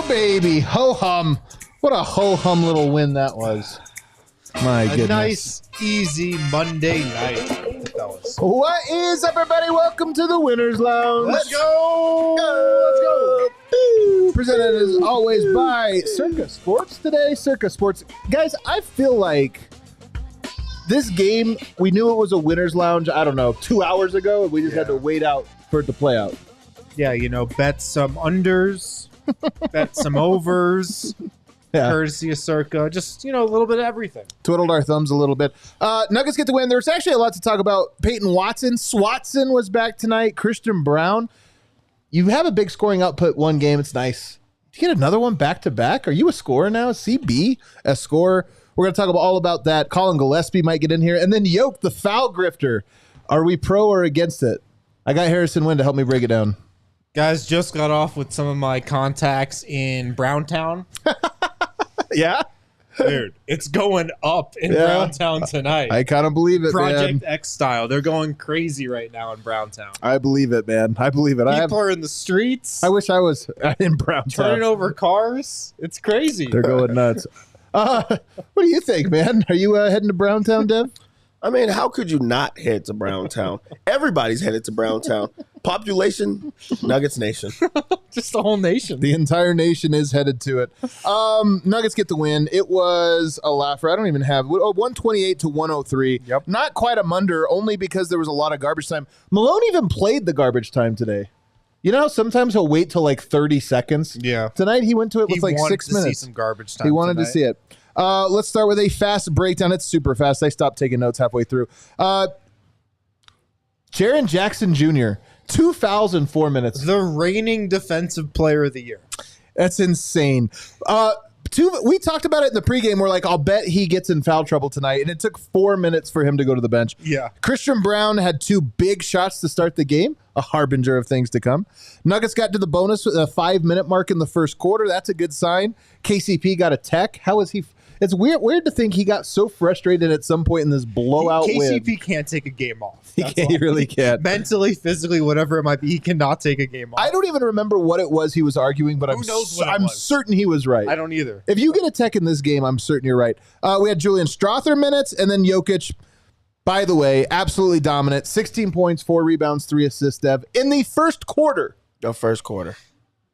Baby, ho-hum. What a ho-hum little win that was. My goodness. A nice, easy Monday night, fellas. What is up, everybody? Welcome to the Winners Lounge. Let's go! Let's go! Woo! Presented as always by Circa Sports today. Circa Sports. Guys, I feel like this game, we knew it was a Winners Lounge, I don't know, 2 hours ago, and we just had to wait out for it to play out. Yeah, you know, bet some unders. Bet some overs, courtesy of Circa. Just, you know, a little bit of everything. Twiddled our thumbs a little bit. Nuggets get the win. There's actually a lot to talk about. Peyton Watson. Swatson was back tonight. Christian Braun. You have a big scoring output one game. It's nice. You get another one back-to-back? Are you a scorer now? CB, a scorer. We're going to talk about all about that. Collin Gillespie might get in here. And then Yoke, the foul grifter. Are we pro or against it? I got Harrison Wynn to help me break it down. Guys, just got off with some of my contacts in Browntown. Yeah? Dude, it's going up in Browntown tonight. I kind of believe it, Project man. X style. They're going crazy right now in Browntown. I believe it, man. I believe it. People are in the streets. I wish I was in Browntown. Turning over cars. It's crazy. They're going nuts. What do you think, man? Are you heading to Browntown, Dev? I mean, how could you not head to Browntown? Everybody's headed to Browntown. Population, Nuggets Nation. Just the whole nation. The entire nation is headed to it. Nuggets get the win. It was a laugher. I don't even have 128 to 103. Yep. Not quite a munder, only because there was a lot of garbage time. Malone even played the garbage time today. You know, sometimes he'll wait till like 30 seconds. Yeah. Tonight he went to it with like 6 minutes. See some garbage time. He wanted to see it. Let's start with a fast breakdown. It's super fast. I stopped taking notes halfway through. Jaren Jackson Jr., 2 fouls in 4 minutes. The reigning defensive player of the year. That's insane. We talked about it in the pregame. We're like, I'll bet he gets in foul trouble tonight. And it took 4 minutes for him to go to the bench. Yeah. Christian Braun had 2 big shots to start the game, a harbinger of things to come. Nuggets got to the bonus with a 5-minute mark in the first quarter. That's a good sign. KCP got a tech. How is he? It's weird to think he got so frustrated at some point in this blowout win. KCP can't take a game off. He really can't. Mentally, physically, whatever it might be, he cannot take a game off. I don't even remember what it was he was arguing, but I'm certain he was right. I don't either. If you get a tech in this game, I'm certain you're right. We had Julian Strawther minutes, and then Jokic, by the way, absolutely dominant. 16 points, 4 rebounds, 3 assists, Dev, in the first quarter. The first quarter.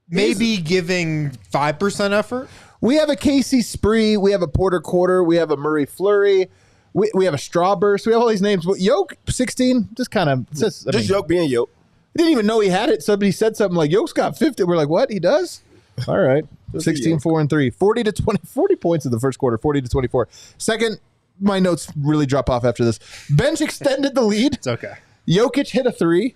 Maybe giving 5% effort. We have a Casey Spree. We have a Porter Quarter. We have a Murray Flurry. We have a Strawburst. We have all these names. But Yoke, 16, just kind of. Just Yoke being Yoke. I didn't even know he had it. Somebody said something like, Yoke's got 50. We're like, what? He does? All right. 16, 4, and 3. 40 points in the first quarter, 40 to 24. Second, my notes really drop off after this. Bench extended the lead. It's okay. Jokic hit a 3.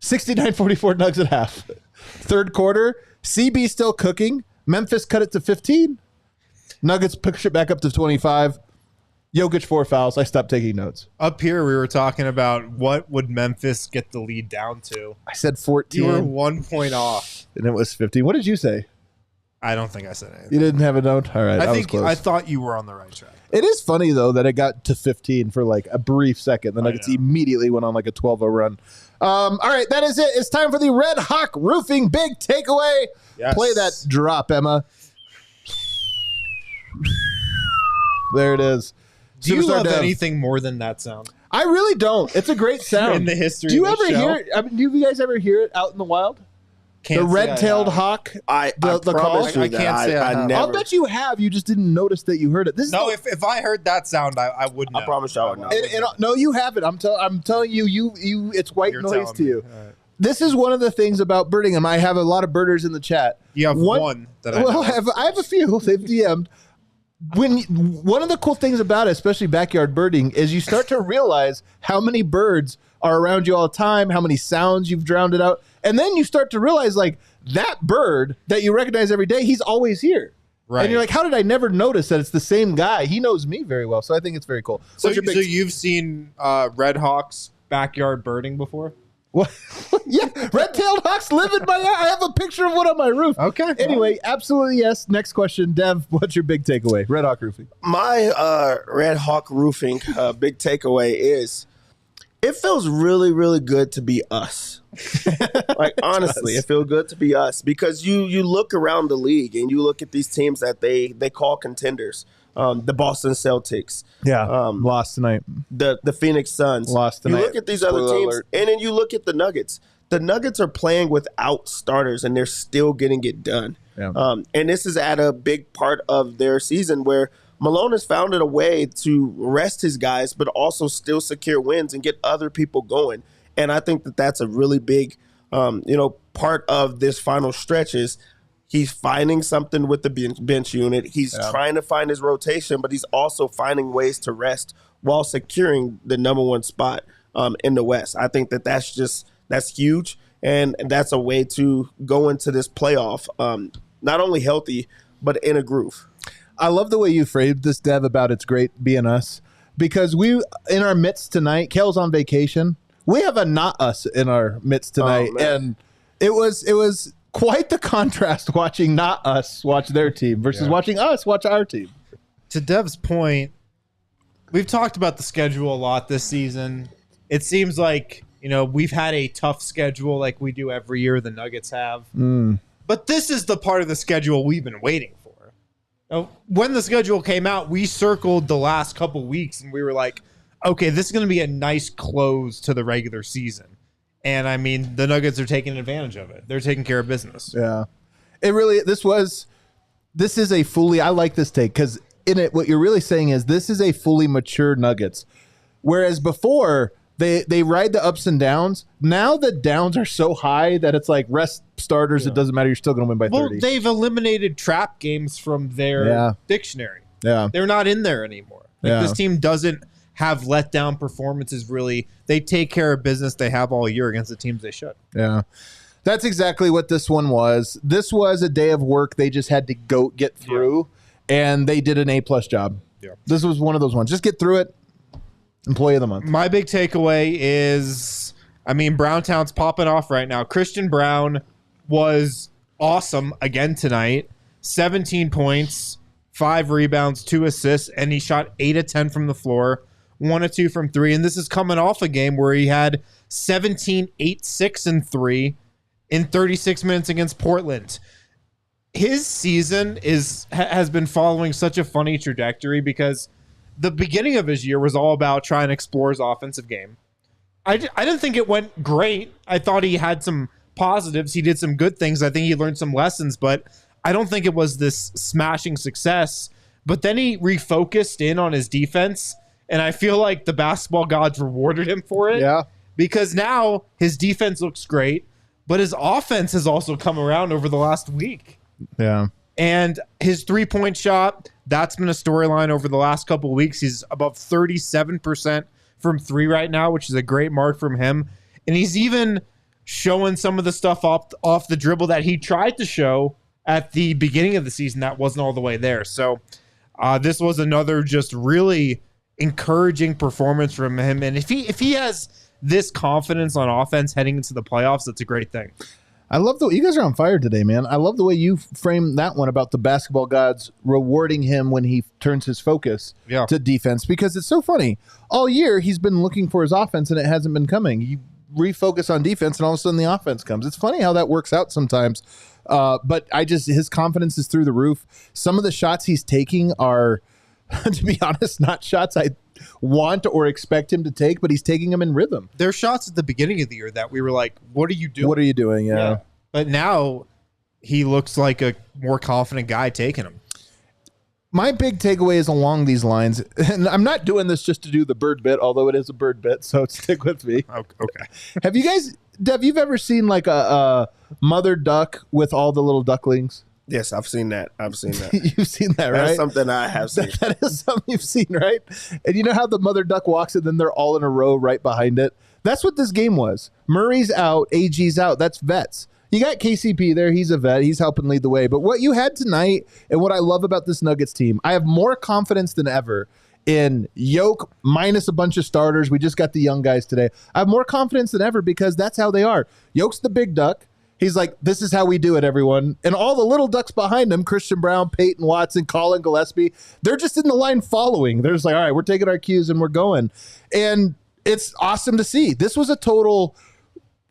69-44 Nugs at half. Third quarter, CB still cooking. Memphis cut it to 15. Nuggets push it back up to 25. Jokic 4 fouls. I stopped taking notes. Up here, we were talking about what would Memphis get the lead down to. I said 14. You were 1 point off. And it was 15. What did you say? I don't think I said anything. You didn't have a note? All right. I thought you were on the right track. It is funny, though, that it got to 15 for like a brief second. The Nuggets immediately went on like a 12-0 run. All right, that is it. It's time for the Red Hawk Roofing Big Takeaway. Yes. Play that drop, Emma. There it is. Do you love anything more than that sound? I really don't. It's a great sound. In the history of the show. Do you ever hear it? I mean, do you guys ever hear it out in the wild? The red-tailed hawk. I promise you I can't say I have. I'll bet you have. You just didn't notice that you heard it. If I heard that sound, I would know. I promise you I would know. No, you haven't. I'm telling you. It's white noise to you. Right. This is one of the things about birding them. I have a lot of birders in the chat. You have one that I know. I have a few. They've DM'd. One of the cool things about it, especially backyard birding, is you start to realize how many birds are around you all the time, how many sounds you've drowned it out. And then you start to realize, like, that bird that you recognize every day, he's always here. Right. And you're like, how did I never notice that it's the same guy? He knows me very well, so I think it's very cool. So you've seen Red Hawks backyard birding before? What? Yeah, red-tailed hawks live in my. I have a picture of one on my roof. Okay. Anyway, absolutely yes. Next question, Dev. What's your big takeaway? Red Hawk Roofing. My Red Hawk Roofing big takeaway is it feels really, really good to be us. Like, honestly, it feels good to be us because you look around the league and you look at these teams that they call contenders. The Boston Celtics. Yeah, lost tonight. The Phoenix Suns. Lost tonight. You look at these other teams, and then you look at the Nuggets. The Nuggets are playing without starters, and they're still getting it done. Yeah. And this is at a big part of their season where Malone has found a way to rest his guys, but also still secure wins and get other people going. And I think that that's a really big, part of this final stretch is he's finding something with the bench unit. He's trying to find his rotation, but he's also finding ways to rest while securing the number one spot in the West. I think that that's huge, and that's a way to go into this playoff not only healthy, but in a groove. I love the way you framed this, Dev, about it's great being us, because we, in our midst tonight, Kale's on vacation. We have a not us in our midst tonight, and it was quite the contrast watching not us watch their team versus watching us watch our team. To Dev's point, we've talked about the schedule a lot this season. It seems like, we've had a tough schedule like we do every year, the Nuggets have. But this is the part of the schedule we've been waiting for. Now, when the schedule came out, we circled the last couple weeks and we were like, okay, this is going to be a nice close to the regular season. And, I mean, the Nuggets are taking advantage of it. They're taking care of business. Yeah. This is a fully, I like this take, because in it, what you're really saying is this is a fully mature Nuggets. Whereas before, they ride the ups and downs. Now the downs are so high that it's like rest starters. It doesn't matter. You're still going to win by 30. Well, they've eliminated trap games from their dictionary. Yeah. They're not in there anymore. This team doesn't have letdown performances, really. They take care of business they have all year against the teams they should. Yeah. That's exactly what this one was. This was a day of work they just had to get through, and they did an A-plus job. Yeah. This was one of those ones. Just get through it. Employee of the month. My big takeaway is, Browntown's popping off right now. Christian Braun was awesome again tonight. 17 points, 5 rebounds, 2 assists, and he shot 8 of 10 from the floor. 1 of 2 from 3, and this is coming off a game where he had 17, 8, 6, and 3 in 36 minutes against Portland. His season has been following such a funny trajectory because the beginning of his year was all about trying to explore his offensive game. I didn't think it went great. I thought he had some positives. He did some good things. I think he learned some lessons, but I don't think it was this smashing success. But then he refocused in on his defense, and I feel like the basketball gods rewarded him for it. Yeah. Because now his defense looks great, but his offense has also come around over the last week. Yeah. And his three-point shot, that's been a storyline over the last couple of weeks. He's above 37% from 3 right now, which is a great mark from him. And he's even showing some of the stuff off the dribble that he tried to show at the beginning of the season that wasn't all the way there. So this was another just really encouraging performance from him. And if he has this confidence on offense heading into the playoffs, that's a great thing. I love you guys are on fire today, man. I love the way you frame that one about the basketball gods rewarding him when he turns his focus to defense, because it's so funny. All year he's been looking for his offense and it hasn't been coming. You refocus on defense and all of a sudden the offense comes. It's funny how that works out sometimes. But his confidence is through the roof. Some of the shots he's taking are, to be honest, not shots I want or expect him to take, but he's taking them in rhythm. There's shots at the beginning of the year that we were like, what are you doing? What are you doing? Yeah. But now he looks like a more confident guy taking them. My big takeaway is along these lines, and I'm not doing this just to do the bird bit, although it is a bird bit, so stick with me. Okay. Have you guys, Dev, you've ever seen like a mother duck with all the little ducklings? Yes, I've seen that. You've seen that, right? That's something I have seen. That is something you've seen, right? And you know how the mother duck walks and then they're all in a row right behind it? That's what this game was. Murray's out, AG's out. That's vets. You got KCP there. He's a vet. He's helping lead the way. But what you had tonight and what I love about this Nuggets team, I have more confidence than ever in Yoke minus a bunch of starters. We just got the young guys today. I have more confidence than ever because that's how they are. Yoke's the big duck. He's like, this is how we do it, everyone. And all the little ducks behind him, Christian Braun, Peyton Watson, Collin Gillespie, they're just in the line following. They're just like, all right, we're taking our cues and we're going. And it's awesome to see. This was a total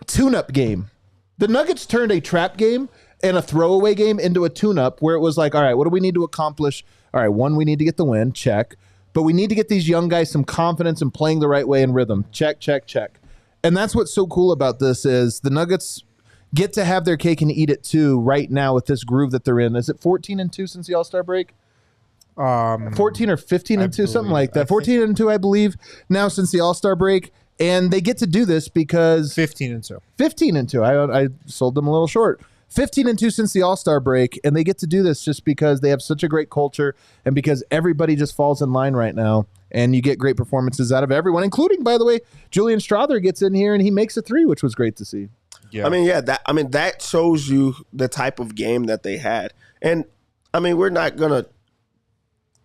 tune-up game. The Nuggets turned a trap game and a throwaway game into a tune-up where it was like, all right, what do we need to accomplish? All right, one, we need to get the win, check. But we need to get these young guys some confidence and playing the right way in rhythm. Check, check, check. And that's what's so cool about this is the Nuggets get to have their cake and eat it too right now with this groove that they're in. Is it 14-2 since the All-Star break? 14 or 15-2, something like that. 14-2, I believe, now since the All-Star break. And they get to do this because 15-2. 15-2. I sold them a little short. 15-2 since the All-Star break, and they get to do this just because they have such a great culture and because everybody just falls in line right now, and you get great performances out of everyone, including, by the way, Julian Strother gets in here and he makes a three, which was great to see. Yeah. That shows you the type of game that they had. And I mean, we're not gonna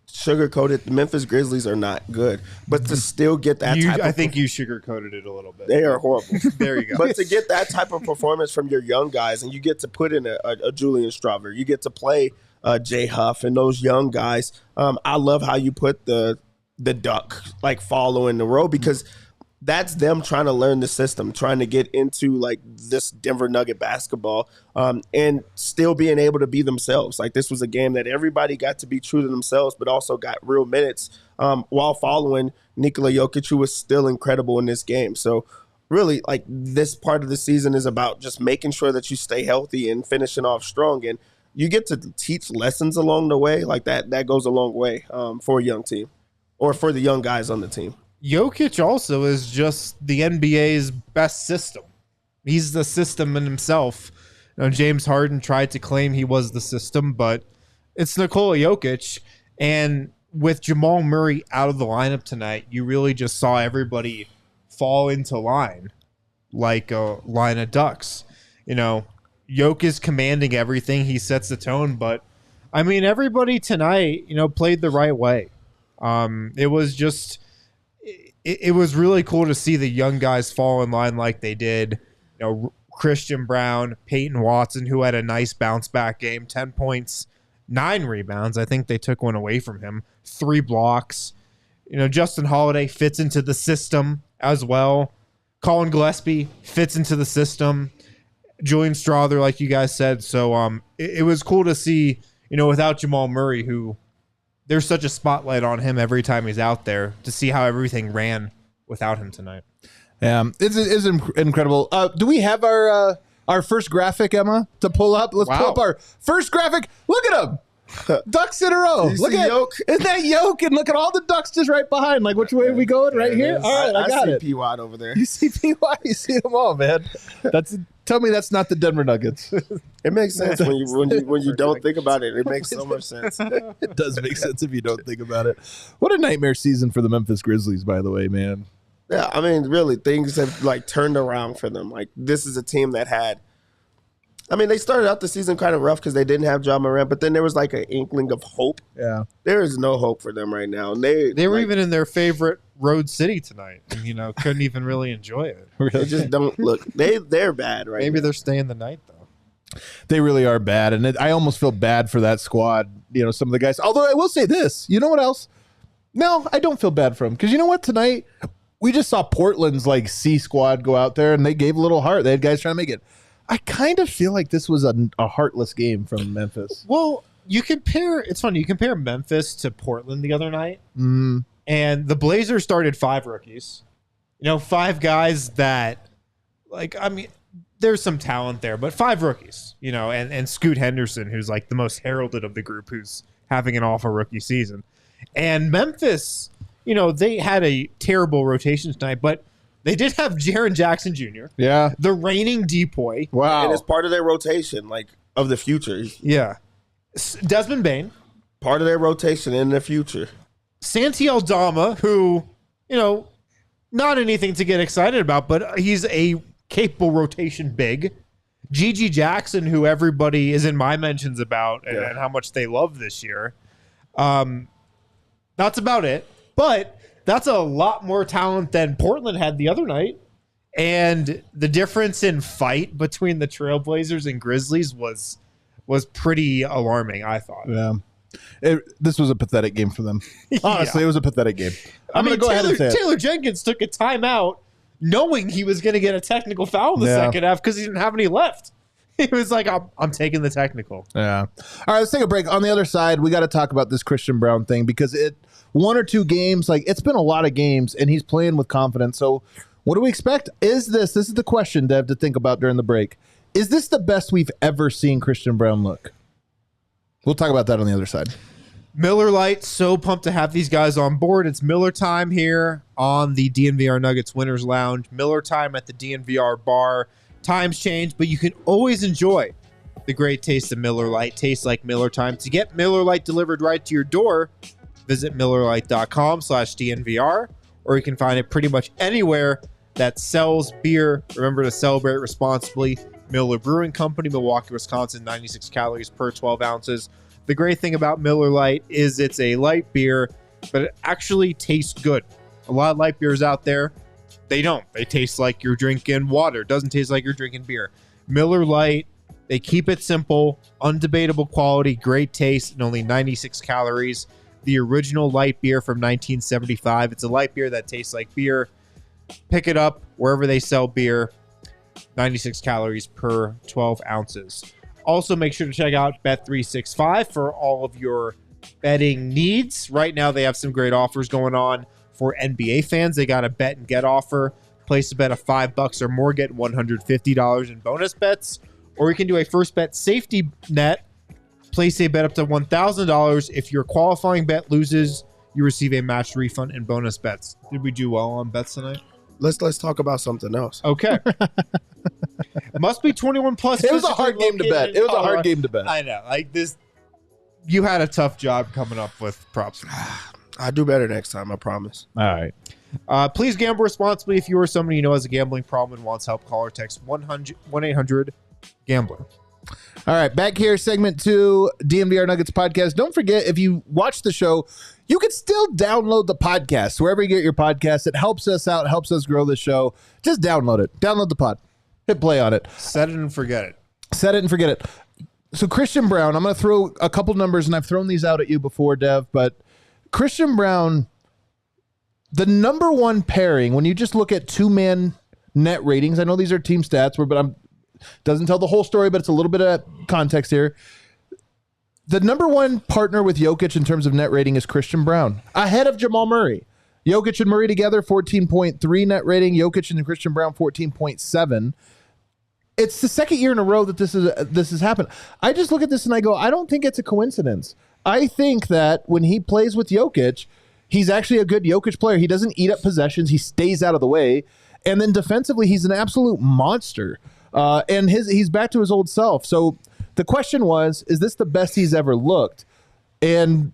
sugarcoat it. The Memphis Grizzlies are not good, but to still get that I think you sugarcoated it a little bit. They are horrible. There you go. But to get that type of performance from your young guys, and you get to put in a Julian Strother, you get to play Jay Huff and those young guys. I love how you put the duck like following the road because that's them trying to learn the system, trying to get into like this Denver Nugget basketball, and still being able to be themselves. Like this was a game that everybody got to be true to themselves, but also got real minutes while following Nikola Jokic, who was still incredible in this game. So really, like this part of the season is about just making sure that you stay healthy and finishing off strong. And you get to teach lessons along the way. Like that goes a long way for a young team or for the young guys on the team. Jokic also is just the NBA's best system. He's the system in himself. You know, James Harden tried to claim he was the system, but it's Nikola Jokic. And with Jamal Murray out of the lineup tonight, you really just saw everybody fall into line like a line of ducks. You know, Jokic is commanding everything. He sets the tone, but I mean, everybody tonight, you know, played the right way. It was just... It was really cool to see the young guys fall in line like they did. You know, Christian Braun, Peyton Watson, who had a nice bounce back game, 10 points, 9 rebounds. I think they took one away from him, 3 blocks. You know, Justin Holiday fits into the system as well. Collin Gillespie fits into the system. Julian Strother, like you guys said. So it was cool to see, you know, without Jamal Murray, who there's such a spotlight on him every time he's out there, to see how everything ran without him tonight. Yeah, it's incredible. Do we have our first graphic, Emma, to pull up? Let's pull up our first graphic. Look at him. Ducks in a row. Look at Yoke. Isn't that Yoke? And look at all the ducks just right behind. Like, which way are we going? Right here? All right, I got it. I see P-Watt over there. You see P-Watt? You see them all, man. Tell me that's not the Denver Nuggets. It makes sense when you don't think about it. It makes so much sense. It does make sense if you don't think about it. What a nightmare season for the Memphis Grizzlies, by the way, man. Yeah, I mean, really, things have like turned around for them. Like, this is a team that had, I mean, they started out the season kind of rough because they didn't have John Morant, but then there was like an inkling of hope. Yeah. There is no hope for them right now. And they were even in their favorite road city tonight and, you know, couldn't even really enjoy it. They just don't look. They're bad right Maybe now. They're staying the night, though. They really are bad. And I almost feel bad for that squad, you know, some of the guys. Although I will say this, you know what else? No, I don't feel bad for them. Because you know what? Tonight, we just saw Portland's like C squad go out there and they gave a little heart. They had guys trying to make it. I kind of feel like this was a heartless game from Memphis. Well, it's funny, you compare Memphis to Portland the other night, and the Blazers started 5 rookies. You know, 5 guys that, like, I mean, there's some talent there, but 5 rookies, you know, and Scoot Henderson, who's like the most heralded of the group, who's having an awful rookie season. And Memphis, you know, they had a terrible rotation tonight, but they did have Jaren Jackson Jr. Yeah. The reigning Depoy. Wow. And it's part of their rotation, like, of the future. Yeah. Desmond Bane. Part of their rotation in the future. Santi Aldama, who, you know, not anything to get excited about, but he's a capable rotation big. Gigi Jackson, who everybody is in my mentions about and how much they love this year. That's about it. But that's a lot more talent than Portland had the other night. And the difference in fight between the Trailblazers and Grizzlies was pretty alarming, I thought. Yeah. This was a pathetic game for them. Honestly, It was a pathetic game. I'm going to go ahead and say it. Taylor Jenkins took a timeout knowing he was going to get a technical foul in the second half because he didn't have any left. He was like, I'm taking the technical. Yeah. All right, let's take a break. On the other side, we got to talk about this Christian Braun thing because one or two games, it's been a lot of games, and he's playing with confidence. So what do we expect? This is the question, Dev, to think about during the break. Is this the best we've ever seen Christian Braun look? We'll talk about that on the other side. Miller Lite, so pumped to have these guys on board. It's Miller time here on the DNVR Nuggets Winners Lounge. Miller time at the DNVR bar. Times change, but you can always enjoy the great taste of Miller Lite. Tastes like Miller time. To get Miller Lite delivered right to your door, visit MillerLite.com/DNVR, or you can find it pretty much anywhere that sells beer. Remember to celebrate responsibly. Miller Brewing Company, Milwaukee, Wisconsin, 96 calories per 12 ounces. The great thing about Miller Lite is it's a light beer, but it actually tastes good. A lot of light beers out there, they don't. They taste like you're drinking water. It doesn't taste like you're drinking beer. Miller Lite, they keep it simple, undebatable quality, great taste, and only 96 calories. The original light beer from 1975. It's a light beer that tastes like beer. Pick it up wherever they sell beer. 96 calories per 12 ounces. Also, make sure to check out Bet365 for all of your betting needs. Right now, they have some great offers going on for NBA fans. They got a bet and get offer. Place a bet of $5 or more, get $150 in bonus bets. Or you can do a first bet safety net. Place a bet up to $1,000. If your qualifying bet loses, you receive a match refund and bonus bets. Did we do well on bets tonight? Let's talk about something else. Okay. Must be 21 plus. It was a hard game to bet. It was a hard game to bet. I know. Like this, you had a tough job coming up with props. I'll do better next time, I promise. All right. Please gamble responsibly. If you or somebody you know has a gambling problem and wants help, call or text 1-800-GAMBLER. All right, back here, segment 2, DNVR Nuggets podcast. Don't forget, if you watch the show, you can still download the podcast wherever you get your podcast. It helps us out, helps us grow the show. Just download it. Download the pod. Hit play on it. Set it and forget it. Set it and forget it. So Christian Braun, I'm going to throw a couple numbers, and I've thrown these out at you before, Dev, but Christian Braun, the number one pairing, when you just look at two-man net ratings, I know these are team stats, but doesn't tell the whole story, but it's a little bit of context here. The number one partner with Jokic in terms of net rating is Christian Braun, ahead of Jamal Murray. Jokic and Murray together, 14.3 net rating. Jokic and Christian Braun, 14.7. It's the second year in a row that this has happened. I just look at this and I go, I don't think it's a coincidence. I think that when he plays with Jokic, he's actually a good Jokic player. He doesn't eat up possessions. He stays out of the way. And then defensively, he's an absolute monster. And he's back to his old self. So the question was, is this the best he's ever looked? And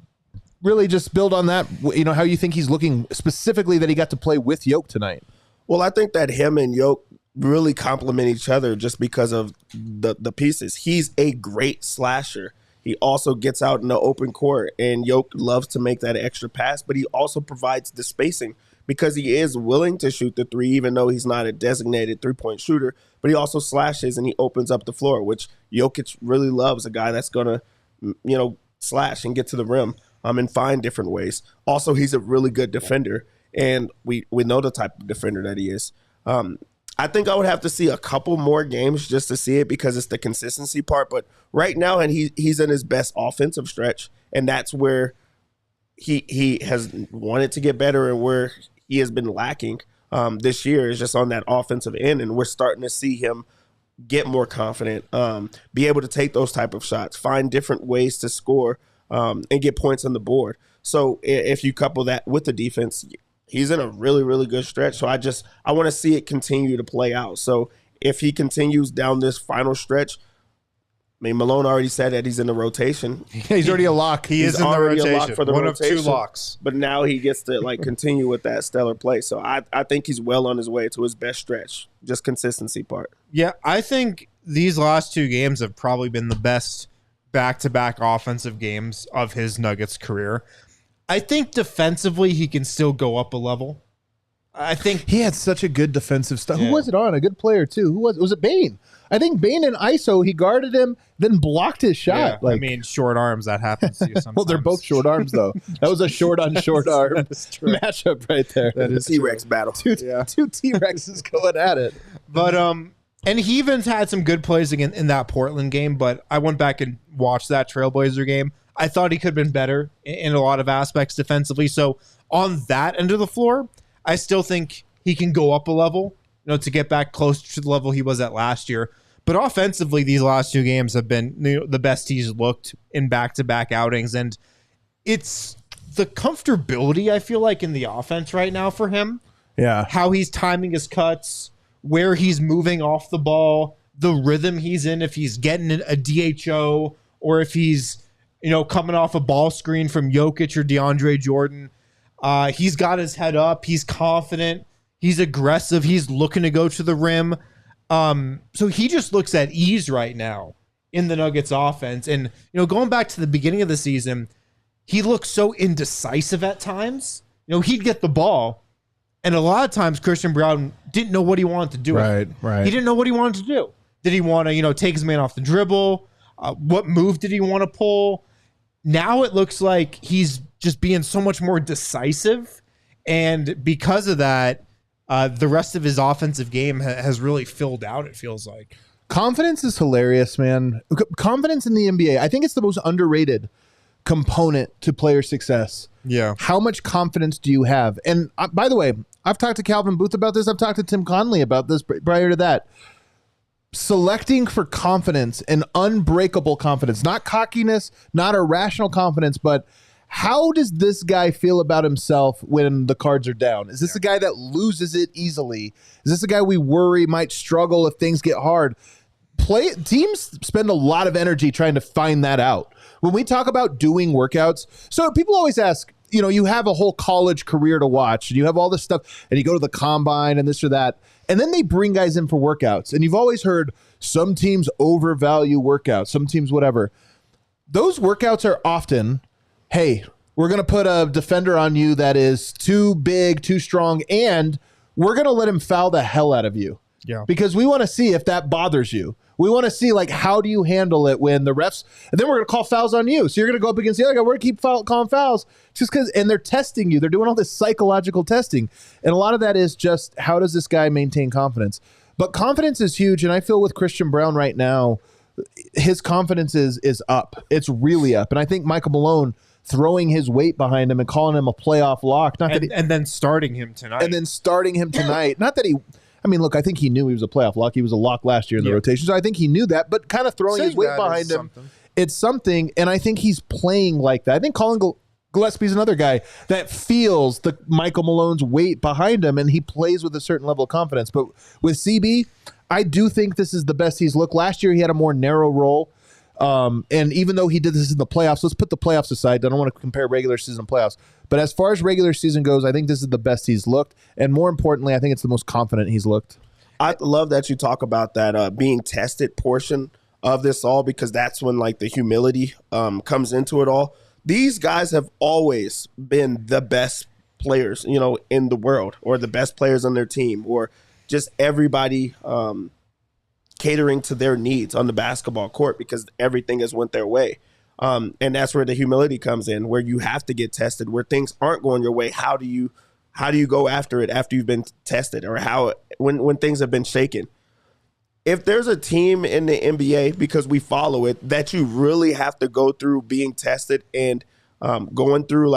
really just build on that, how you think he's looking specifically that he got to play with Jokic tonight. Well, I think that him and Jokic really complement each other just because of the pieces. He's a great slasher. He also gets out in the open court, and Jokic loves to make that extra pass, but he also provides the spacing because he is willing to shoot the three, even though he's not a designated three-point shooter, but he also slashes and he opens up the floor, which Jokic really loves, a guy that's going to, slash and get to the rim and find different ways. Also, he's a really good defender, and we know the type of defender that he is. I think I would have to see a couple more games just to see it because it's the consistency part. But right now, and he's in his best offensive stretch, and that's where he has wanted to get better and where he has been lacking this year is just on that offensive end. And we're starting to see him get more confident, be able to take those type of shots, find different ways to score and get points on the board. So if you couple that with the defense, he's in a really, really good stretch. So I want to see it continue to play out. So if he continues down this final stretch, Malone already said that he's in the rotation. He's already a lock. He is in the rotation. A lock for the One rotation. Of two locks. But now he gets to continue with that stellar play. So I think he's well on his way to his best stretch. Just consistency part. Yeah, I think these last 2 games have probably been the best back-to-back offensive games of his Nuggets career. I think defensively he can still go up a level. I think he had such a good defensive stuff. Yeah. Who was it on? A good player too. Who was it? Bain. I think Bain in ISO, he guarded him, then blocked his shot. I mean, short arms, that happens to you sometimes. Well, they're both short arms, though. That was a short on short arm matchup right there. That is T-Rex battle. Two T-Rexes going at it. But and he even had some good plays again in that Portland game, but I went back and watched that Trailblazer game. I thought he could have been better in a lot of aspects defensively. So on that end of the floor, I still think he can go up a level, to get back close to the level he was at last year. But offensively, these last 2 games have been the best he's looked in back-to-back outings. And it's the comfortability, I feel like, in the offense right now for him. Yeah. How he's timing his cuts, where he's moving off the ball, the rhythm he's in, if he's getting a DHO or if he's, coming off a ball screen from Jokic or DeAndre Jordan. He's got his head up. He's confident. He's aggressive. He's looking to go to the rim. So he just looks at ease right now in the Nuggets offense. And, going back to the beginning of the season, he looked so indecisive at times. He'd get the ball, and a lot of times Christian Braun didn't know what he wanted to do. Right. He didn't know what he wanted to do. Did he want to, take his man off the dribble? What move did he want to pull? Now it looks like he's just being so much more decisive. And because of that, the rest of his offensive game has really filled out, it feels like. Confidence is hilarious, man. Confidence in the NBA, I think it's the most underrated component to player success. Yeah. How much confidence do you have? And by the way, I've talked to Calvin Booth about this. I've talked to Tim Conley about this prior to that. Selecting for confidence and unbreakable confidence, not cockiness, not irrational confidence, but how does this guy feel about himself when the cards are down? Is this a guy that loses it easily? Is this a guy we worry might struggle if things get hard? Teams spend a lot of energy trying to find that out. When we talk about doing workouts, so people always ask, you have a whole college career to watch, and you have all this stuff, and you go to the combine and this or that, and then they bring guys in for workouts. And you've always heard some teams overvalue workouts, some teams whatever. Those workouts are often, hey, we're going to put a defender on you that is too big, too strong, and we're going to let him foul the hell out of you. Yeah. Because we want to see if that bothers you. We want to see, how do you handle it when the refs, and then we're going to call fouls on you. So you're going to go up against the other guy. We're going to keep calling fouls just because, and they're testing you. They're doing all this psychological testing. And a lot of that is just, how does this guy maintain confidence? But confidence is huge. And I feel with Christian Braun right now, his confidence is up. It's really up. And I think Michael Malone throwing his weight behind him and calling him a playoff lock. And then starting him tonight. Not that he... I mean, look, I think he knew he was a playoff lock. He was a lock last year in the rotation. So I think he knew that, but kind of throwing his weight behind him, it's something. And I think he's playing like that. I think Collin Gillespie's another guy that feels the Michael Malone's weight behind him, and he plays with a certain level of confidence. But with CB, I do think this is the best he's looked. Last year, he had a more narrow role. And even though he did this in the playoffs, let's put the playoffs aside. I don't want to compare regular season and playoffs. But as far as regular season goes, I think this is the best he's looked. And more importantly, I think it's the most confident he's looked. I love that you talk about that being tested portion of this all, because that's when the humility comes into it all. These guys have always been the best players, in the world, or the best players on their team, or just everybody catering to their needs on the basketball court, because everything has went their way. And that's where the humility comes in, where you have to get tested, where things aren't going your way. How do you go after it after you've been tested, or when things have been shaken? If there's a team in the NBA, because we follow it, that you really have to go through being tested and going through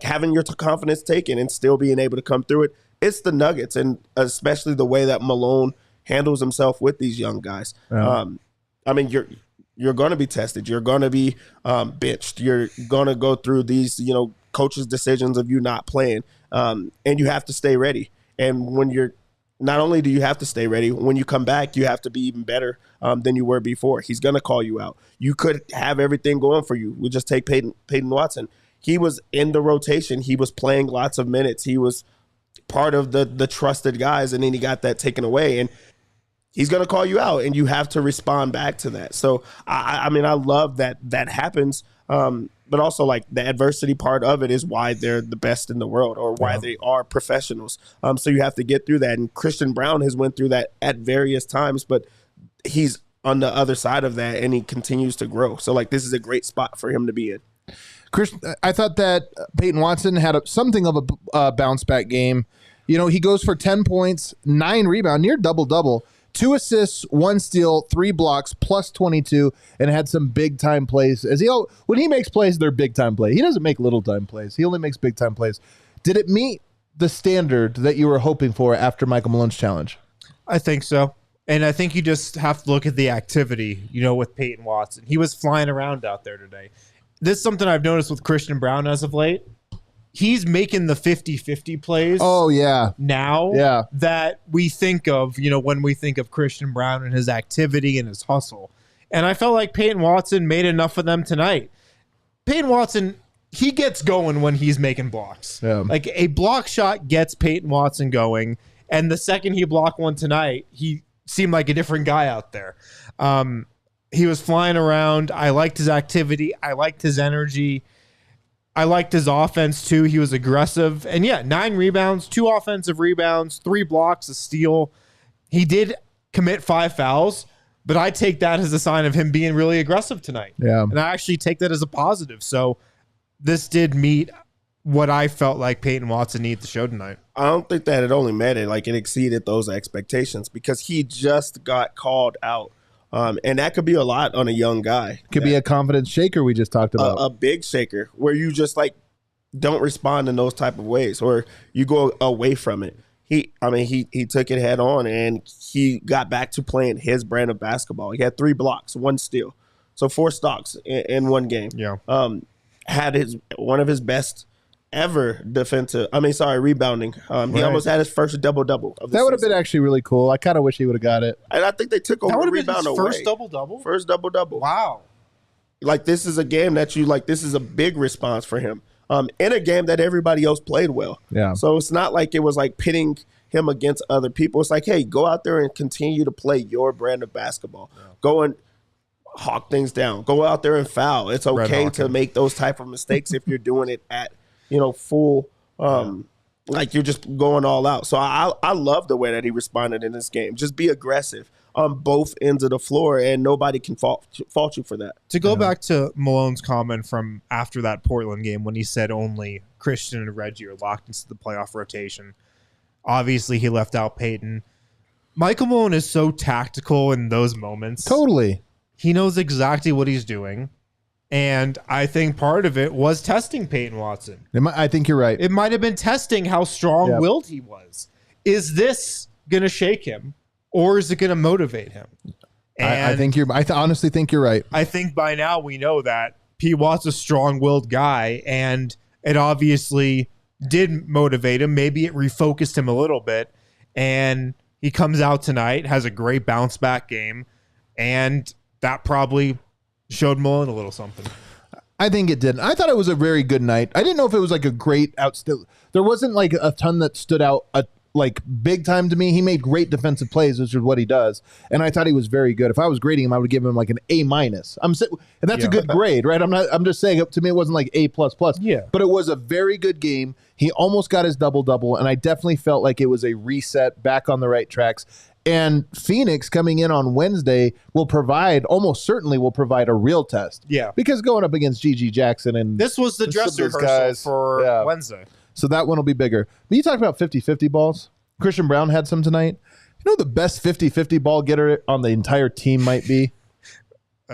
having your confidence taken and still being able to come through it, it's the Nuggets, and especially the way that Malone handles himself with these young guys. Yeah. I mean, you're going to be tested. You're going to be benched. You're going to go through these, coaches' decisions of you not playing, and you have to stay ready. And when you're not only do you have to stay ready, when you come back, you have to be even better than you were before. He's going to call you out. You could have everything going for you. We just take Peyton Watson. He was in the rotation. He was playing lots of minutes. He was part of the trusted guys, and then he got that taken away. And he's going to call you out, and you have to respond back to that. So, I mean, I love that happens. But also, like, the adversity part of it is why they're the best in the world, or why they are professionals. So you have to get through that. And Christian Braun has went through that at various times, but he's on the other side of that, and he continues to grow. So, like, this is a great spot for him to be in. Chris, I thought that Peyton Watson had something of a bounce back game. You know, he goes for 10 points, 9 rebounds, near double-double, 2 assists, 1 steal, 3 blocks, plus 22, and had some big-time plays. When he makes plays, they're big-time plays. He doesn't make little-time plays. He only makes big-time plays. Did it meet the standard that you were hoping for after Michael Malone's challenge? I think so. And I think you just have to look at the activity, with Peyton Watson. He was flying around out there today. This is something I've noticed with Christian Braun as of late. He's making the 50-50 plays. Oh, yeah. Now that we think of, when we think of Christian Braun and his activity and his hustle. And I felt like Peyton Watson made enough of them tonight. Peyton Watson, he gets going when he's making blocks. Yeah. Like, a block shot gets Peyton Watson going. And the second he blocked one tonight, he seemed like a different guy out there. He was flying around. I liked his activity. I liked his energy. I liked his offense, too. He was aggressive. And, 9 rebounds, 2 offensive rebounds, 3 blocks, a steal. He did commit 5 fouls, but I take that as a sign of him being really aggressive tonight. Yeah. And I actually take that as a positive. So this did meet what I felt like Peyton Watson needed to show tonight. I don't think that it only met it. Like, it exceeded those expectations because he just got called out. And that could be a lot on a young guy. Could be a confidence shaker we just talked about. A big shaker where you just, like, don't respond in those type of ways, or you go away from it. He took it head on, and he got back to playing his brand of basketball. He had 3 blocks, 1 steal. So 4 stocks in one game. Yeah. Had one of his best ever rebounding. He almost had his first double-double of the That would have season. been actually really cool. I kind of wish he would have got it. And I think they took over rebound away. First double-double? First double-double. Wow. Like, this is a game that this is a big response for him. In a game that everybody else played well. Yeah. So it's not like it was like pitting him against other people. It's like, hey, go out there and continue to play your brand of basketball. Yeah. Go and hawk things down. Go out there and foul. It's okay to make those type of mistakes if you're doing it at full, like you're just going all out. So I love the way that he responded in this game. Just be aggressive on both ends of the floor, and nobody can fault you for that. To go back to Malone's comment from after that Portland game when he said only Christian and Reggie are locked into the playoff rotation, obviously he left out Peyton. Michael Malone is so tactical in those moments. Totally. He knows exactly what he's doing. And I think part of it was testing Peyton Watson. I think you're right. It might have been testing how strong-willed he was. Is this going to shake him, or is it going to motivate him? And I honestly think you're right. I think by now we know that P. Watt's a strong-willed guy, and it obviously did motivate him. Maybe it refocused him a little bit, and he comes out tonight, has a great bounce-back game, and that probably showed Malone a little something. I think it did. I thought it was a very good night. I didn't know if it was like a great there wasn't like a ton that stood out like big time to me. He made great defensive plays, which is what he does. And I thought he was very good. If I was grading him, I would give him like an A-. And that's a good grade, right? I'm just saying, to me, it wasn't like A++. Yeah. But it was a very good game. He almost got his double-double, and I definitely felt like it was a reset back on the right tracks. And Phoenix coming in on Wednesday almost certainly will provide a real test. Yeah. Because going up against G.G. Jackson and this was the dress rehearsal for Wednesday. So that one will be bigger. But you talked about 50-50 balls. Christian Braun had some tonight. You know the best 50-50 ball getter on the entire team might be?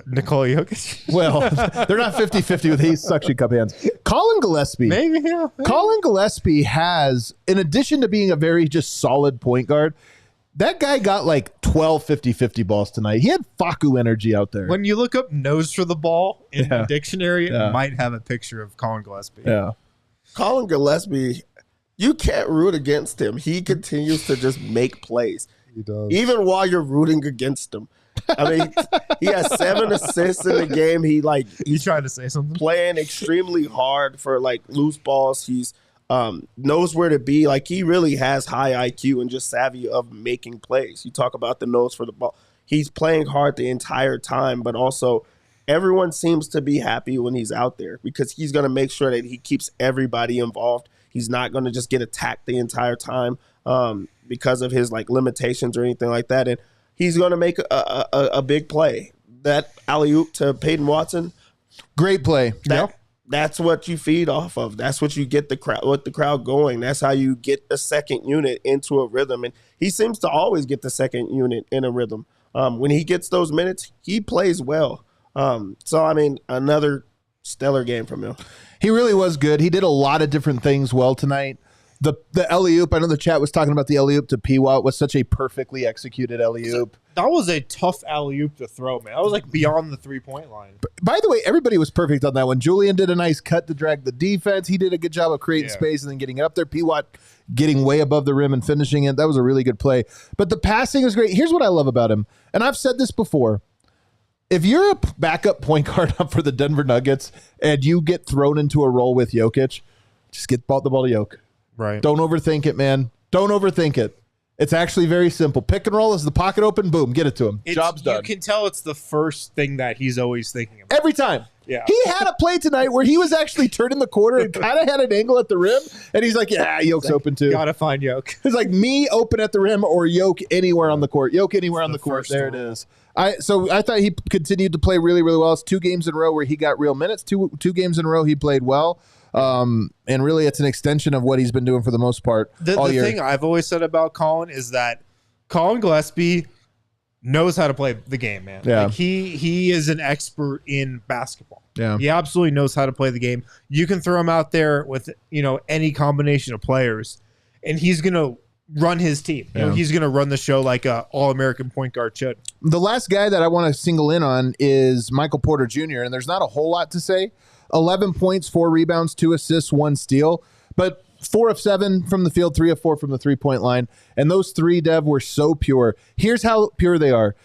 Nikola Jokic. Well, they're not 50-50 with his suction cup hands. Collin Gillespie. Maybe, yeah. Collin Gillespie has, in addition to being a very just solid point guard, that guy got like 12 50-50 balls tonight. He had Faku energy out there. When you look up nose for the ball in the dictionary, it might have a picture of Collin Gillespie. Yeah. Collin Gillespie, you can't root against him. He continues to just make plays. He does. Even while you're rooting against him. I mean, he has 7 assists in the game. He's trying to say something? Playing extremely hard for like loose balls. He's knows where to be. Like, he really has high IQ and just savvy of making plays. You talk about the nose for the ball. He's playing hard the entire time, but also everyone seems to be happy when he's out there because he's going to make sure that he keeps everybody involved. He's not going to just get attacked the entire time because of his like limitations or anything like that. And he's going to make a big play. That alley-oop to Peyton Watson, great play. That's what you feed off of. That's what you get the crowd going. That's how you get the second unit into a rhythm. And he seems to always get the second unit in a rhythm. When he gets those minutes, he plays well. So, I mean, another stellar game from him. He really was good. He did a lot of different things well tonight. The alley-oop, I know the chat was talking about the alley-oop to P-Watt, was such a perfectly executed alley-oop. That was a tough alley-oop to throw, man. That was like beyond the three-point line. By the way, everybody was perfect on that one. Julian did a nice cut to drag the defense. He did a good job of creating space and then getting it up there. P-Watt getting way above the rim and finishing it. That was a really good play. But the passing was great. Here's what I love about him, and I've said this before. If you're a backup point guard up for the Denver Nuggets and you get thrown into a role with Jokic, just get the ball to Jokic. Right. Don't overthink it, man. Don't overthink it. It's actually very simple. Pick and roll, is the pocket open, boom, get it to him. Job's done. You can tell it's the first thing that he's always thinking about. Every time. Yeah. He had a play tonight where he was actually turning the corner and kind of had an angle at the rim, and he's like, yeah, Yoke's open too. Gotta find Yoke. It's like me open at the rim or Yoke anywhere on the court. Yoke anywhere on the court. There it is. So I thought he continued to play really, really well. It's 2 games in a row where he got real minutes. Two games in a row he played well. And really it's an extension of what he's been doing for the most part all year. The thing I've always said about Collin is that Collin Gillespie knows how to play the game, man. Yeah. Like he is an expert in basketball. Yeah. He absolutely knows how to play the game. You can throw him out there with, any combination of players and he's going to run his team. You know, he's going to run the show like a all-American point guard should. The last guy that I want to single in on is Michael Porter Jr., and there's not a whole lot to say. 11 points, 4 rebounds, 2 assists, 1 steal, but 4 of 7 from the field, 3 of 4 from the three-point line, and those 3, Dev, were so pure. Here's how pure they are.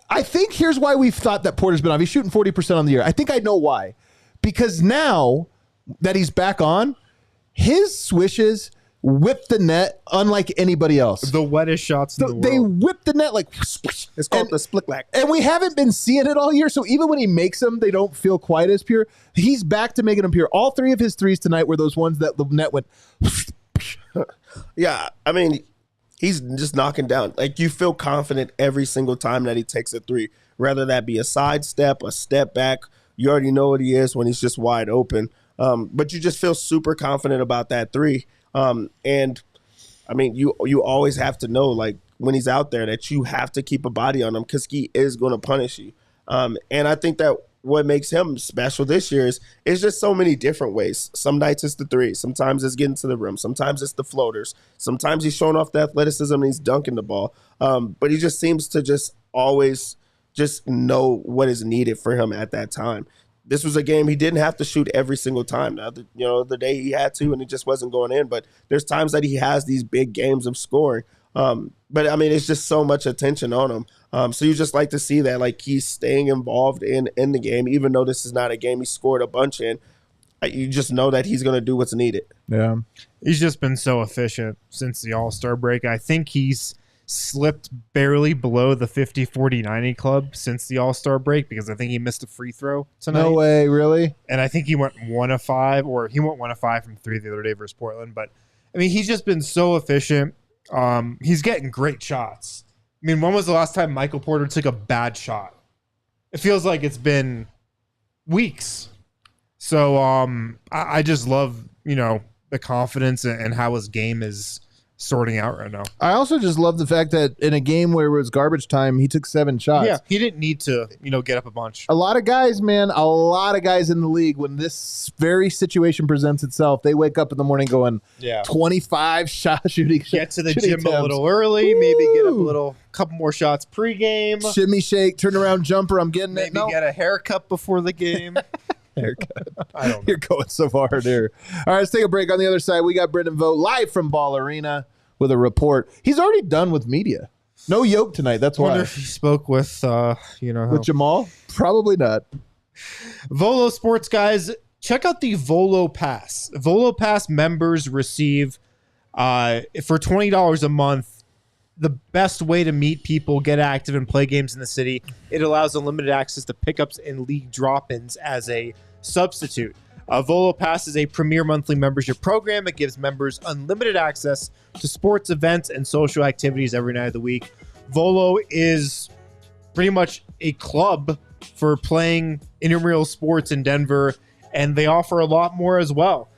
I think here's why we've thought that Porter's been off. He's shooting 40% on the year. I think I know why. Because now that he's back on, his swishes whip the net unlike anybody else. The wettest shots in the world. They whip the net like... It's called the split lack. And we haven't been seeing it all year, so even when he makes them, they don't feel quite as pure. He's back to making them pure. All 3 of his threes tonight were those ones that the net went... Yeah, I mean, he's just knocking down. Like, you feel confident every single time that he takes a 3, whether that be a sidestep, a step back. You already know what he is when he's just wide open. But you just feel super confident about that 3. And I mean, you always have to know, like, when he's out there that you have to keep a body on him because he is going to punish you. And I think that what makes him special this year is just so many different ways. Some nights it's the 3. Sometimes it's getting to the rim. Sometimes it's the floaters. Sometimes he's showing off the athleticism and he's dunking the ball. But he just seems to just always just know what is needed for him at that time. This was a game he didn't have to shoot every single time. The day he had to, and it just wasn't going in. But there's times that he has these big games of scoring. But, I mean, it's just so much attention on him. So you just like to see that, like, he's staying involved in the game, even though this is not a game he scored a bunch in. You just know that he's going to do what's needed. Yeah. He's just been so efficient since the All-Star break. I think he's slipped barely below the 50-40-90 club since the All-Star break because I think he missed a free throw tonight. No way, really? And I think he went 1 of 5, or he went 1 of 5 from 3 the other day versus Portland. But, I mean, he's just been so efficient. He's getting great shots. I mean, when was the last time Michael Porter took a bad shot? It feels like it's been weeks. So I just love, the confidence and how his game is sorting out right now. I also just love the fact that in a game where it was garbage time, he took 7 shots. Yeah, he didn't need to, get up a bunch. A lot of guys in the league, when this very situation presents itself, they wake up in the morning going, 25 shot shooting. Get to the gym a little early, maybe get up a couple more shots pregame. Shimmy shake, turn around jumper, I'm getting maybe it. Maybe get a haircut before the game. Haircut. I don't know. You're going so hard here. All right, let's take a break. On the other side, we got Brenden Vogt live from Ball Arena with a report. He's already done with media. No Yoke tonight. That's why. I wonder if he spoke with, with Jamal? Probably not. Volo Sports, guys. check out the Volo Pass. Volo Pass members receive, for $20 a month, the best way to meet people, get active, and play games in the city. It allows unlimited access to pickups and league drop-ins as a substitute. Volo Pass is a premier monthly membership program. It gives members unlimited access to sports events and social activities every night of the week. Volo is pretty much a club for playing intramural sports in Denver, and they offer a lot more as well.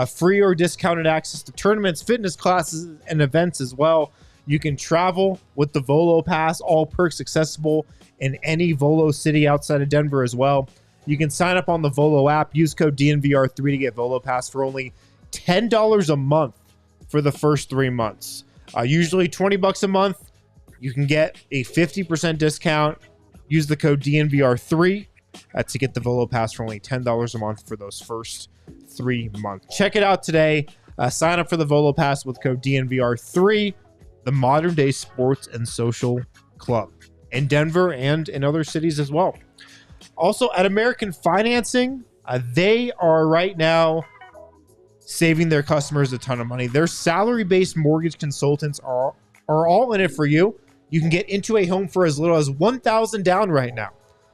Free or discounted access to tournaments, fitness classes, and events as well. You can travel with the Volo Pass, all perks accessible in any Volo city outside of Denver as well. You can sign up on the Volo app, use code DNVR3 to get Volo Pass for only $10 a month for the first 3 months. Usually $20 a month. You can get a 50% discount. Use the code DNVR3 to get the Volo Pass for only $10 a month for those first 3 months. Check it out today. Sign up for the Volo Pass with code DNVR3, the modern day sports and social club in Denver and in other cities as well. Also, at American Financing, they are right now saving their customers a ton of money. Their salary-based mortgage consultants are all in it for you. You can get into a home for as little as $1,000 down right now.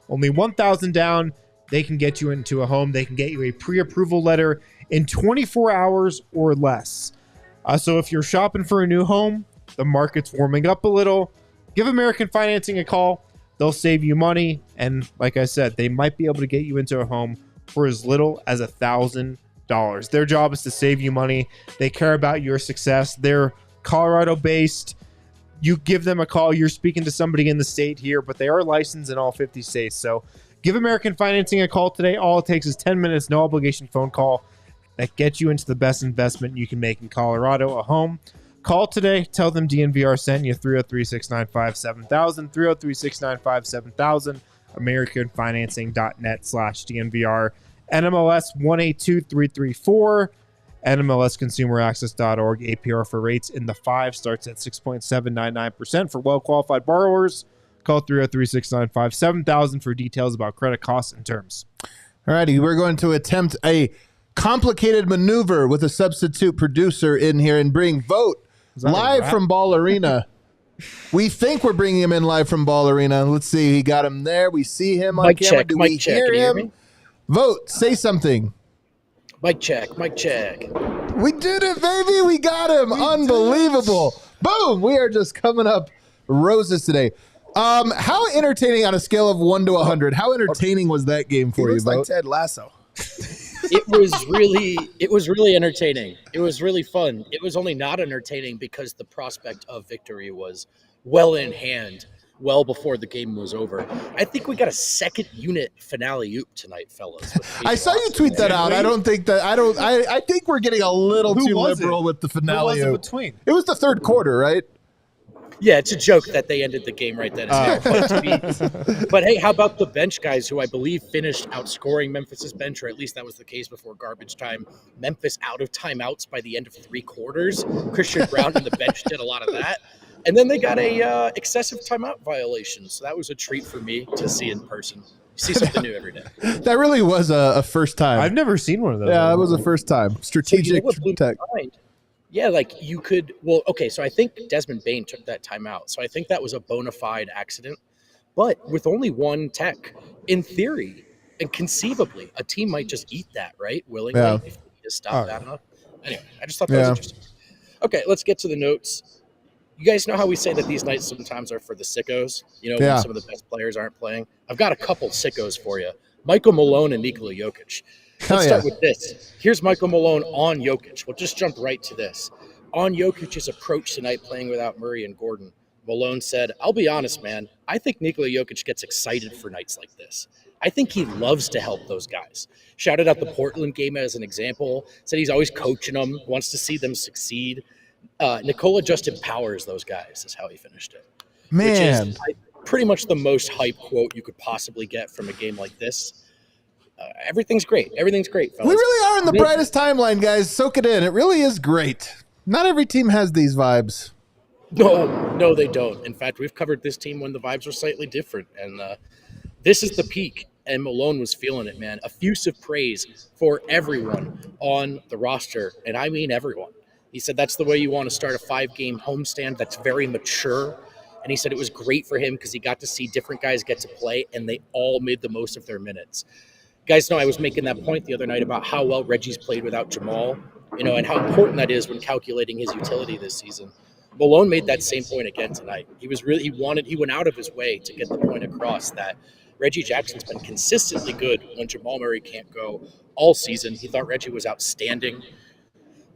Only $1,000 down, they can get you into a home. They can get you a pre-approval letter in 24 hours or less. So if you're shopping for a new home, the market's warming up a little, give American Financing a call. They'll save you money. And like I said, they might be able to get you into a home for as little as $1,000. Their job is to save you money. They care about your success. They're Colorado-based. You give them a call. You're speaking to somebody in the state here, but they are licensed in all 50 states. So give American Financing a call today. All it takes is 10 minutes, no obligation phone call that gets you into the best investment you can make in Colorado, a home. Call today. Tell them DNVR sent you. 303-695-7000, 303-695-7000, americanfinancing.net/DNVR, NMLS 182334, NMLSconsumeraccess.org. APR for rates in the 5 starts at 6.799% for well-qualified borrowers. Call 303-695-7000 for details about credit costs and terms. All righty, we're going to attempt a complicated maneuver with a substitute producer in here and bring Vogt live from Ball Arena. We think we're bringing him in live from Ball Arena. Let's see. He got him there. We see him on camera. Do we hear him? Vogt, say something. Mic check. Mic check. We did it, baby. We got him. Unbelievable. Boom. We are just coming up roses today. How entertaining on a scale of 1 to 100? How entertaining was that game for you, Vogt? Like Ted Lasso. It was really entertaining. It was really fun. It was only not entertaining because the prospect of victory was well in hand, well before the game was over. I think we got a second unit finale oop tonight, fellas. I saw you tweet that out. I think we're getting a little too liberal with the finale. Who was it between? It was the third quarter, right? Yeah, it's a joke that they ended the game right then. But hey, how about the bench guys who I believe finished outscoring Memphis's bench, or at least that was the case before garbage time. Memphis out of timeouts by the end of 3 quarters. Christian Braun and the bench did a lot of that. And then they got a excessive timeout violation. So that was a treat for me to see in person. You see something new every day. That really was a first time. I've never seen one of those. Yeah, it was a first time. Strategic tech. Yeah, like you could – well, okay, so I think Desmond Bain took that timeout. So I think that was a bona fide accident. But with only one tech, in theory and conceivably, a team might just eat that, right, willingly, if they need to stop that enough. Anyway, I just thought that was interesting. Okay, let's get to the notes. You guys know how we say that these nights sometimes are for the sickos? You know, when some of the best players aren't playing? I've got a couple sickos for you. Michael Malone and Nikola Jokic. Let's start with this. Here's Michael Malone on Jokic. We'll just jump right to this. On Jokic's approach tonight playing without Murray and Gordon, Malone said, I'll be honest, man. I think Nikola Jokic gets excited for nights like this. I think he loves to help those guys. Shouted out the Portland game as an example. Said he's always coaching them, wants to see them succeed. Nikola just empowers those guys is how he finished it. Man. Which is pretty much the most hype quote you could possibly get from a game like this. Everything's great. Everything's great, fellas. We really are in the brightest timeline, guys. Soak it in. It really is great. Not every team has these vibes. No, they don't. In fact, we've covered this team when the vibes were slightly different, and this is the peak. and Malone was feeling it, man. Effusive praise for everyone on the roster, and I mean everyone. He said that's the way you want to start a 5-game homestand that's very mature. And he said it was great for him because he got to see different guys get to play, and they all made the most of their minutes. Guys know I was making that point the other night about how well Reggie's played without Jamal, and how important that is when calculating his utility this season. Malone made that same point again tonight. He went out of his way to get the point across that Reggie Jackson's been consistently good when Jamal Murray can't go all season. He thought Reggie was outstanding.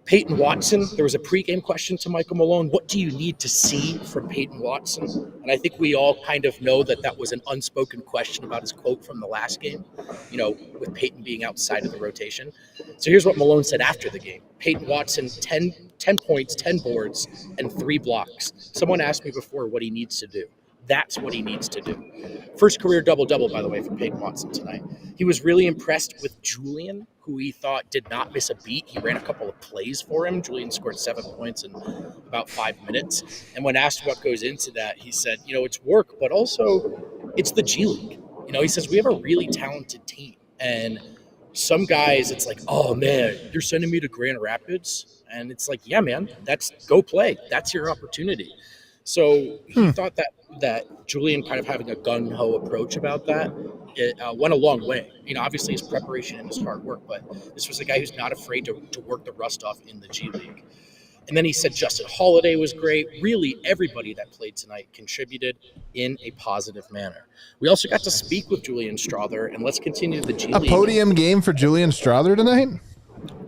Peyton Watson, there was a pregame question to Michael Malone. What do you need to see from Peyton Watson? And I think we all kind of know that was an unspoken question about his quote from the last game, with Peyton being outside of the rotation. So here's what Malone said after the game. Peyton Watson, 10 points, 10 boards, and 3 blocks. Someone asked me before what he needs to do. That's what he needs to do. First career double-double, by the way, from Peyton Watson tonight. He was really impressed with Julian, who he thought did not miss a beat. He ran a couple of plays for him. Julian scored 7 points in about 5 minutes. And when asked what goes into that, he said, it's work, but also it's the G League. He says we have a really talented team. And some guys, it's like, oh, man, you're sending me to Grand Rapids? And it's like, yeah, man, go play. That's your opportunity. So he thought that Julian kind of having a gung-ho approach about that went a long way. Obviously his preparation and his hard work, but this was a guy who's not afraid to work the rust off in the G League. And then he said Justin Holiday was great. Really, everybody that played tonight contributed in a positive manner. We also got to speak with Julian Strother, and let's continue the G League. A podium game for Julian Strother tonight?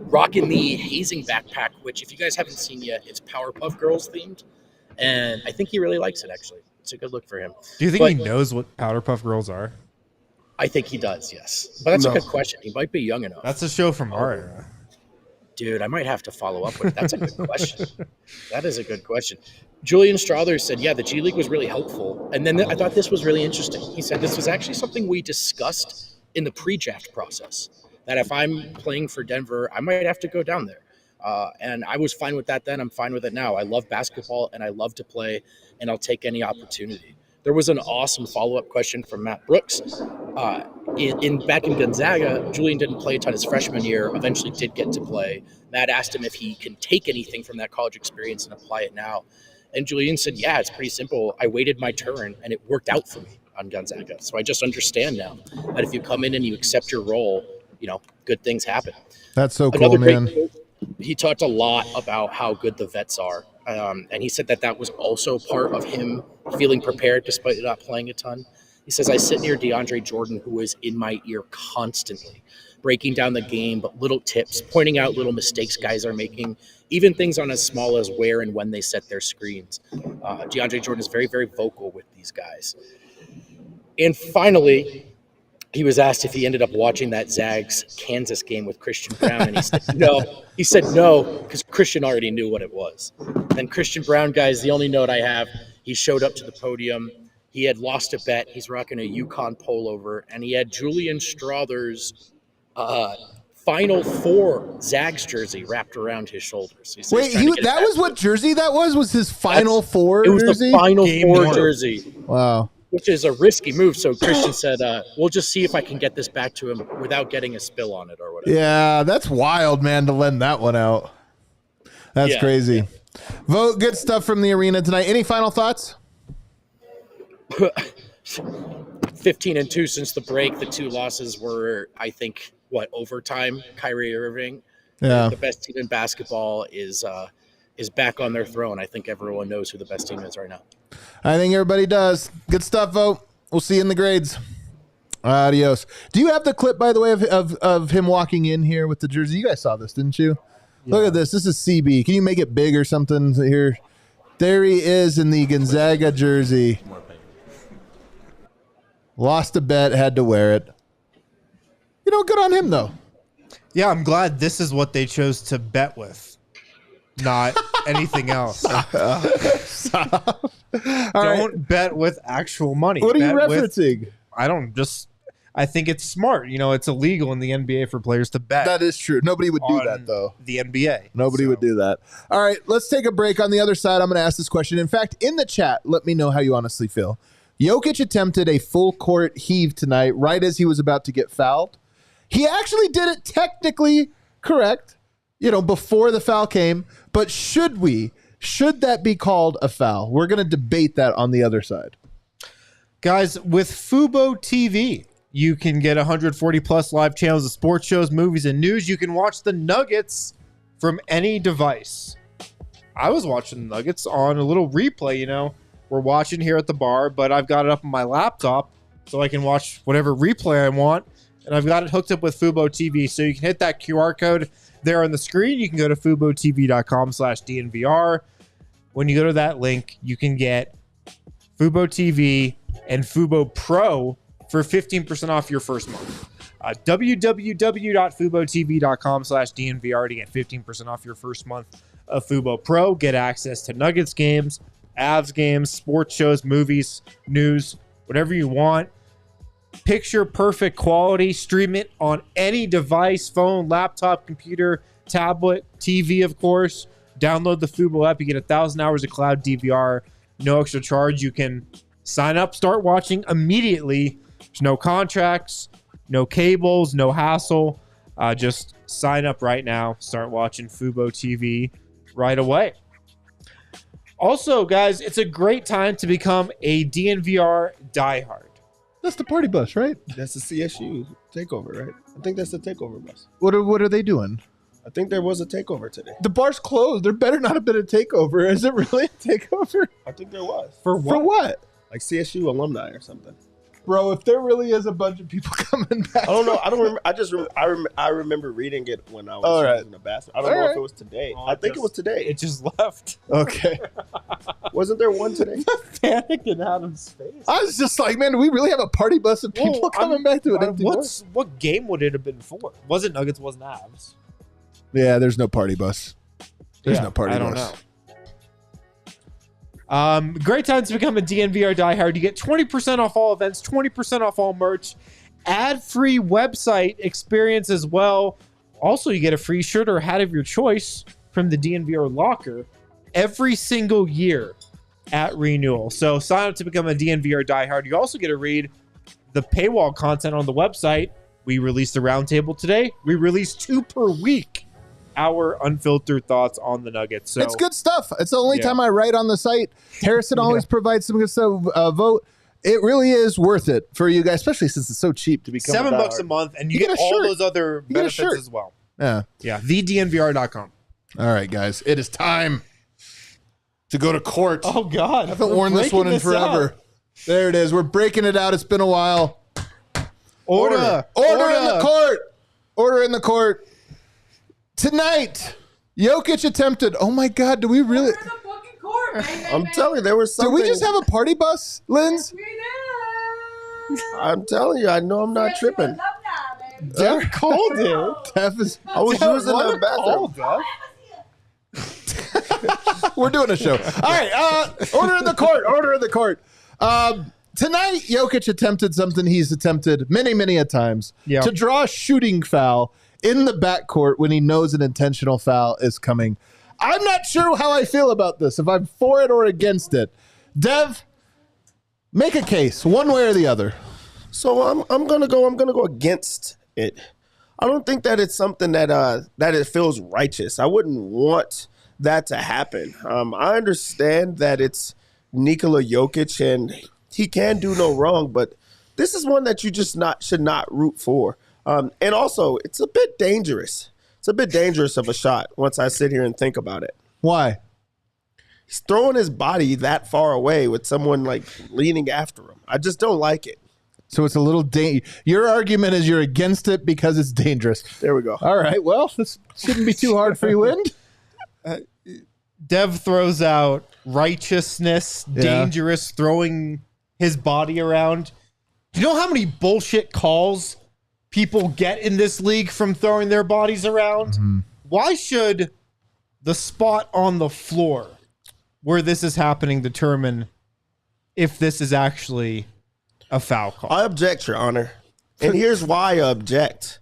Rocking the hazing backpack, which if you guys haven't seen yet, it's Powerpuff Girls themed. And I think he really likes it, actually. It's a good look for him. Do you think he knows what Powderpuff Girls are? I think he does, yes. But that's a good question. He might be young enough. That's a show from our era. Dude, I might have to follow up with it. That's a good question. That is a good question. Julian Strother said, yeah, the G League was really helpful. And then I thought this was really interesting. He said this was actually something we discussed in the pre-draft process, that if I'm playing for Denver, I might have to go down there. And I was fine with that then. I'm fine with it now. I love basketball, and I love to play, and I'll take any opportunity. There was an awesome follow-up question from Matt Brooks. Back in Gonzaga, Julian didn't play a ton his freshman year, eventually did get to play. Matt asked him if he can take anything from that college experience and apply it now. And Julian said, yeah, it's pretty simple. I waited my turn, and it worked out for me on Gonzaga. So I just understand now that if you come in and you accept your role, good things happen. That's so cool, man. He talked a lot about how good the vets are. And he said that was also part of him feeling prepared despite not playing a ton. He says, I sit near DeAndre Jordan, who is in my ear constantly, breaking down the game, but little tips, pointing out little mistakes guys are making, even things on as small as where and when they set their screens. DeAndre Jordan is very, very vocal with these guys. And finally, he was asked if he ended up watching that Zags Kansas game with Christian Braun, and he said no. He said no, because Christian already knew what it was. And Christian Braun, guys, the only note I have, he showed up to the podium. He had lost a bet. He's rocking a Yukon pullover, and he had Julian Strother's Final Four Zags jersey wrapped around his shoulders. Wait, that was what jersey that was? Was his Final Four jersey? It was jersey? the Final Four jersey. Wow. Which is a risky move. So Christian said, we'll just see if I can get this back to him without getting a spill on it or whatever. Yeah, that's wild, man, to lend that one out. That's crazy. Yeah. Vogt, good stuff from the arena tonight. Any final thoughts? 15-2 since the break. The 2 losses were, I think, overtime. Kyrie Irving, the best team in basketball, is back on their throne. I think everyone knows who the best team is right now. I think everybody does. Good stuff, Vogt. We'll see you in the grades. Adios. Do you have the clip, by the way, of him walking in here with the jersey? You guys saw this, didn't you? Yeah. Look at this. This is CB. Can you make it big or something here? There he is in the Gonzaga jersey. Lost a bet, had to wear it. Good on him, though. Yeah, I'm glad this is what they chose to bet with, not anything else. Don't bet with actual money. What are you referencing? I think it's smart. It's illegal in the NBA for players to bet. That is true. Nobody would do that, though. The NBA. Nobody would do that. All right, let's take a break. On the other side, I'm going to ask this question. In fact, in the chat, let me know how you honestly feel. Jokic attempted a full court heave tonight right as he was about to get fouled. He actually did it technically correct, before the foul came. But should that be called a foul? We're going to debate that on the other side. Guys, with Fubo TV, you can get 140 plus live channels of sports shows, movies, and news. You can watch the Nuggets from any device. I was watching the Nuggets on a little replay, We're watching here at the bar, but I've got it up on my laptop so I can watch whatever replay I want. And I've got it hooked up with Fubo TV. So you can hit that QR code there on the screen. You can go to FuboTV.com/DNVR. When you go to that link, you can get Fubo TV and Fubo Pro for 15% off your first month. www.FuboTV.com/DNVR to get 15% off your first month of Fubo Pro. Get access to Nuggets games, Avs games, sports shows, movies, news, whatever you want. Picture perfect quality. Stream it on any device, phone, laptop, computer, tablet, TV, of course. Download the Fubo app. You get 1,000 hours of cloud DVR. No extra charge. You can sign up, start watching immediately. There's no contracts, no cables, no hassle. Just sign up right now. Start watching Fubo TV right away. Also, guys, it's a great time to become a DNVR diehard. That's the party bus, right? That's the CSU takeover, right? I think that's the takeover bus. What are they doing? I think there was a takeover today. The bar's closed. There better not have been a takeover. Is it really a takeover? I think there was. For what? Like CSU alumni or something. Bro, if there really is a bunch of people coming back. I don't know. I don't remember. I remember reading it when I was in the bathroom. I don't know if it was today. I think it was today. It just left. Okay. Wasn't there one today? Panic in Adam's face. I was just like, man, do we really have a party bus of people coming back to an empty bar? What game would it have been for? Wasn't Nuggets, wasn't Avs. Yeah, there's no party bus. There's no party bus. I don't know. Great time to become a DNVR diehard. You get 20% off all events, 20% off all merch, ad-free website experience as well. Also, you get a free shirt or hat of your choice from the DNVR locker every single year at renewal. So sign up to become a DNVR diehard. You also get to read the paywall content on the website. We released a roundtable today. We release 2 per week. Our unfiltered thoughts on the Nuggets. So it's good stuff. It's the only time I write on the site. Harrison always provides some good stuff. Vote. It really is worth it for you guys, especially since it's so cheap to become $7 a month, and you get all those other benefits as well. Yeah. TheDNVR.com. All right, guys. It is time to go to court. Oh, God. I haven't worn this one in forever. There it is. We're breaking it out. It's been a while. Order in the court. Order in the court. Tonight, Jokic attempted. Oh my God! Do we really? I'm telling you, there was something. Did we just have a party bus, Linz? I'm telling you, I know I'm not tripping. Dev called it. Dev is. I was using the bathroom. We're doing a show. All right. Order in the court. Order in the court. Tonight, Jokic attempted something he's attempted many, many a times to draw a shooting foul in the backcourt when he knows an intentional foul is coming. I'm not sure how I feel about this, if I'm for it or against it. Dev, make a case, one way or the other. So I'm gonna go against it. I don't think that it's something that it feels righteous. I wouldn't want that to happen. I understand that it's Nikola Jokic and he can do no wrong, but this is one that you just should not root for. And also, it's a bit dangerous. It's a bit dangerous of a shot once I sit here and think about it. Why? He's throwing his body that far away with someone like leaning after him. I just don't like it. So it's a little your argument is you're against it because it's dangerous. There we go. All right. Well, this shouldn't be too hard for you, Wind. Dev throws out righteousness, dangerous, throwing his body around. Do you know how many bullshit calls people get in this league from throwing their bodies around? Mm-hmm. Why should the spot on the floor where this is happening determine if this is actually a foul call? I object, Your Honor. And here's why I object.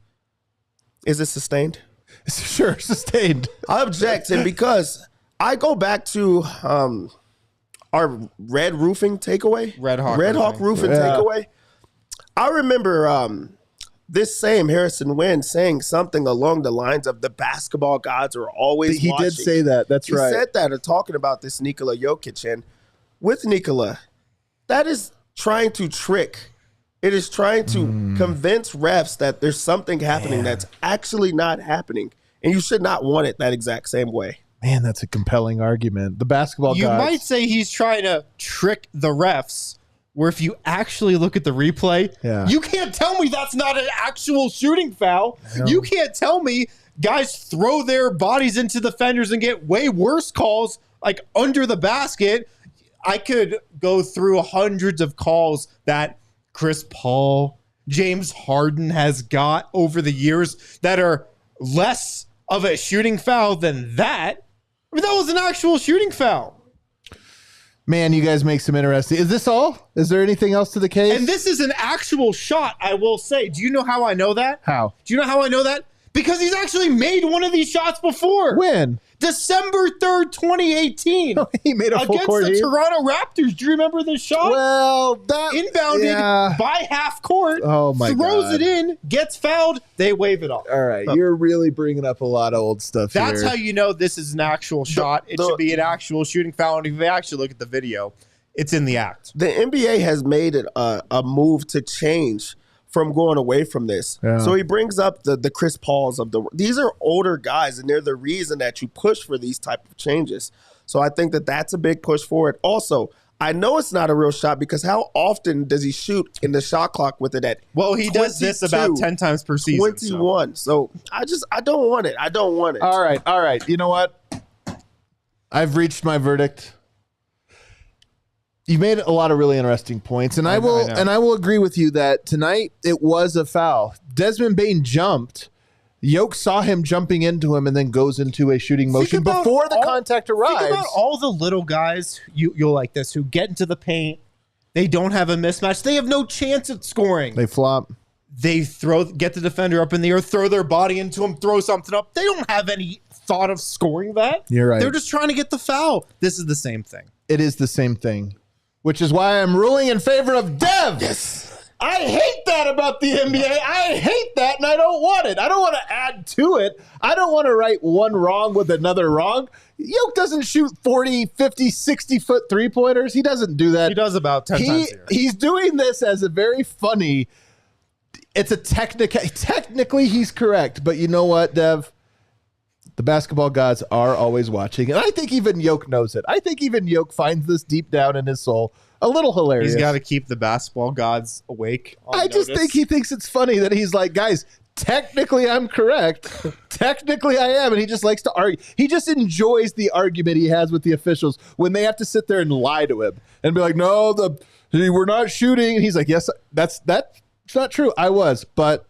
Is it sustained? Sure, sustained. I object, and because I go back to our Red Roofing takeaway. Red Hawk Roofing takeaway. I remember this same Harrison Wynn saying something along the lines of the basketball gods are always He watching. did say that. That's right. He said that talking about this Nikola Jokic. And with Nikola, that is trying to trick. It is trying to convince refs that there's something happening that's actually not happening. And you should not want it that exact same way. Man, that's a compelling argument. The basketball You gods. might say he's trying to trick the refs, where if you actually look at the replay, you can't tell me that's not an actual shooting foul. You can't tell me guys throw their bodies into the fenders and get way worse calls, like under the basket. I could go through hundreds of calls that Chris Paul, James Harden has got over the years that are less of a shooting foul than that. I mean, that was an actual shooting foul. Man, you guys make some interesting. Is this all? Is there anything else to the case? And this is an actual shot, I will say. Do you know how I know that? How? Do you know how I know that? Because he's actually made one of these shots before. When? December 3rd, 2018. He made a full against court the heave? Toronto Raptors. Do you remember this shot? Well, that Inbounded by half court. Oh my throws God. it in, gets fouled, they wave it off. All right, you're really bringing up a lot of old stuff That's here. how you know this is an actual shot. It should be an actual shooting foul. And if you actually look at the video, it's in the act. The NBA has made it a move to change from going away from this. Yeah. So he brings up the Chris Pauls of the. These are older guys, and they're the reason that you push for these type of changes. So I think that that's a big push forward. Also, I know it's not a real shot because how often does he shoot in the shot clock with it at? Well, he does this about 10 times per season. 21. So I don't want it. I don't want it. All right. You know what? I've reached my verdict. You made a lot of really interesting points, and I will agree with you that tonight it was a foul. Desmond Bane jumped. Yoke saw him jumping into him and then goes into a shooting motion before the contact arrives. Think about all the little guys, you'll like this, who get into the paint. They don't have a mismatch. They have no chance at scoring. They flop. They get the defender up in the air, throw their body into him, throw something up. They don't have any thought of scoring that. You're right. They're just trying to get the foul. This is the same thing. It is the same thing, which is why I'm ruling in favor of Dev. Yes. I hate that about the NBA. I hate that, and I don't want it. I don't want to add to it. I don't want to write one wrong with another wrong. Yoke doesn't shoot 40, 50, 60-foot three-pointers. He doesn't do that. He does about 10 times a year. He's doing this as a very funny. It's a technically he's correct, but you know what, Dev? The basketball gods are always watching, and I think even Yoke knows it. I think even Yoke finds this deep down in his soul a little hilarious. He's got to keep the basketball gods awake. I just think he thinks it's funny that he's like, guys, technically I'm correct. Technically I am. And he just likes to argue. He just enjoys the argument he has with the officials when they have to sit there and lie to him and be like, no, we're not shooting. And he's like, yes, that's not true. I was. But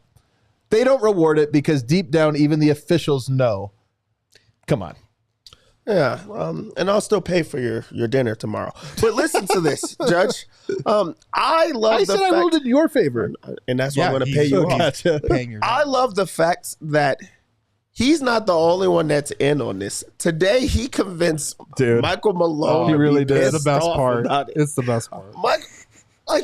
they don't reward it because deep down, even the officials know. Come on. Yeah, and I'll still pay for your dinner tomorrow. But listen to this, Judge. I said I ruled in your favor, and that's why I'm going to pay you off. I love the fact that he's not the only one that's in on this. Today, he convinced Michael Malone. He really did. It's the best part. It's the best part.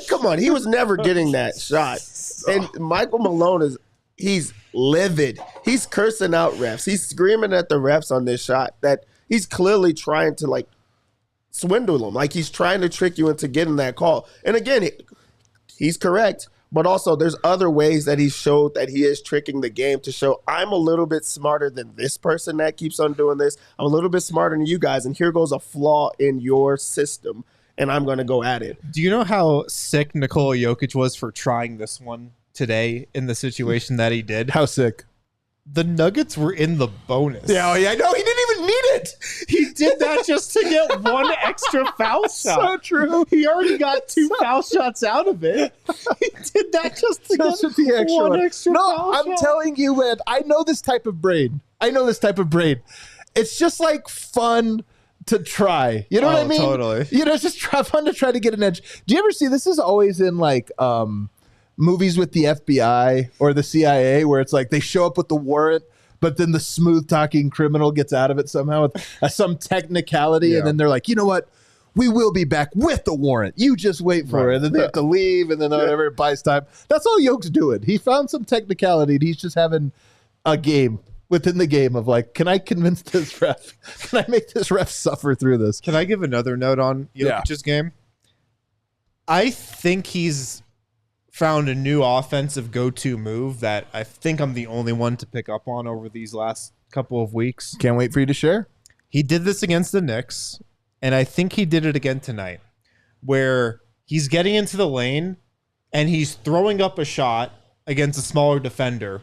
Come on, he was never getting that shot, and Michael Malone he's livid. He's cursing out refs. He's screaming at the refs on this shot that. He's clearly trying to swindle them. Like he's trying to trick you into getting that call. And again, he's correct. But also there's other ways that he showed that he is tricking the game to show I'm a little bit smarter than this person that keeps on doing this. I'm a little bit smarter than you guys. And here goes a flaw in your system. And I'm going to go at it. Do you know how sick Nikola Jokic was for trying this one today in the situation that he did? How sick? The Nuggets were in the bonus. Yeah, I know. He didn't even need it. He did that just to get one extra foul shot. So true. He already got two foul shots out of it. He did that just to get the extra one extra foul I'm shot. telling you, man, I know this type of brain. It's just like fun to try. You know what I mean? Totally. You know, it's just fun to try to get an edge. Do you ever see, this is always in movies with the FBI or the CIA where it's like they show up with the warrant, but then the smooth talking criminal gets out of it somehow with some technicality. Yeah. And then they're like, you know what? we will be back with the warrant. You just wait for it. And then they have to leave, and then whatever, it buys time. That's all Yoke's doing. He found some technicality, and he's just having a game within the game of like, can I convince this ref? Can I make this ref suffer through this? Can I give another note on Jokic's game? I think he's found a new offensive go-to move that I think I'm the only one to pick up on over these last couple of weeks. Can't wait for you to share. He did this against the Knicks, and I think he did it again tonight, where he's getting into the lane and he's throwing up a shot against a smaller defender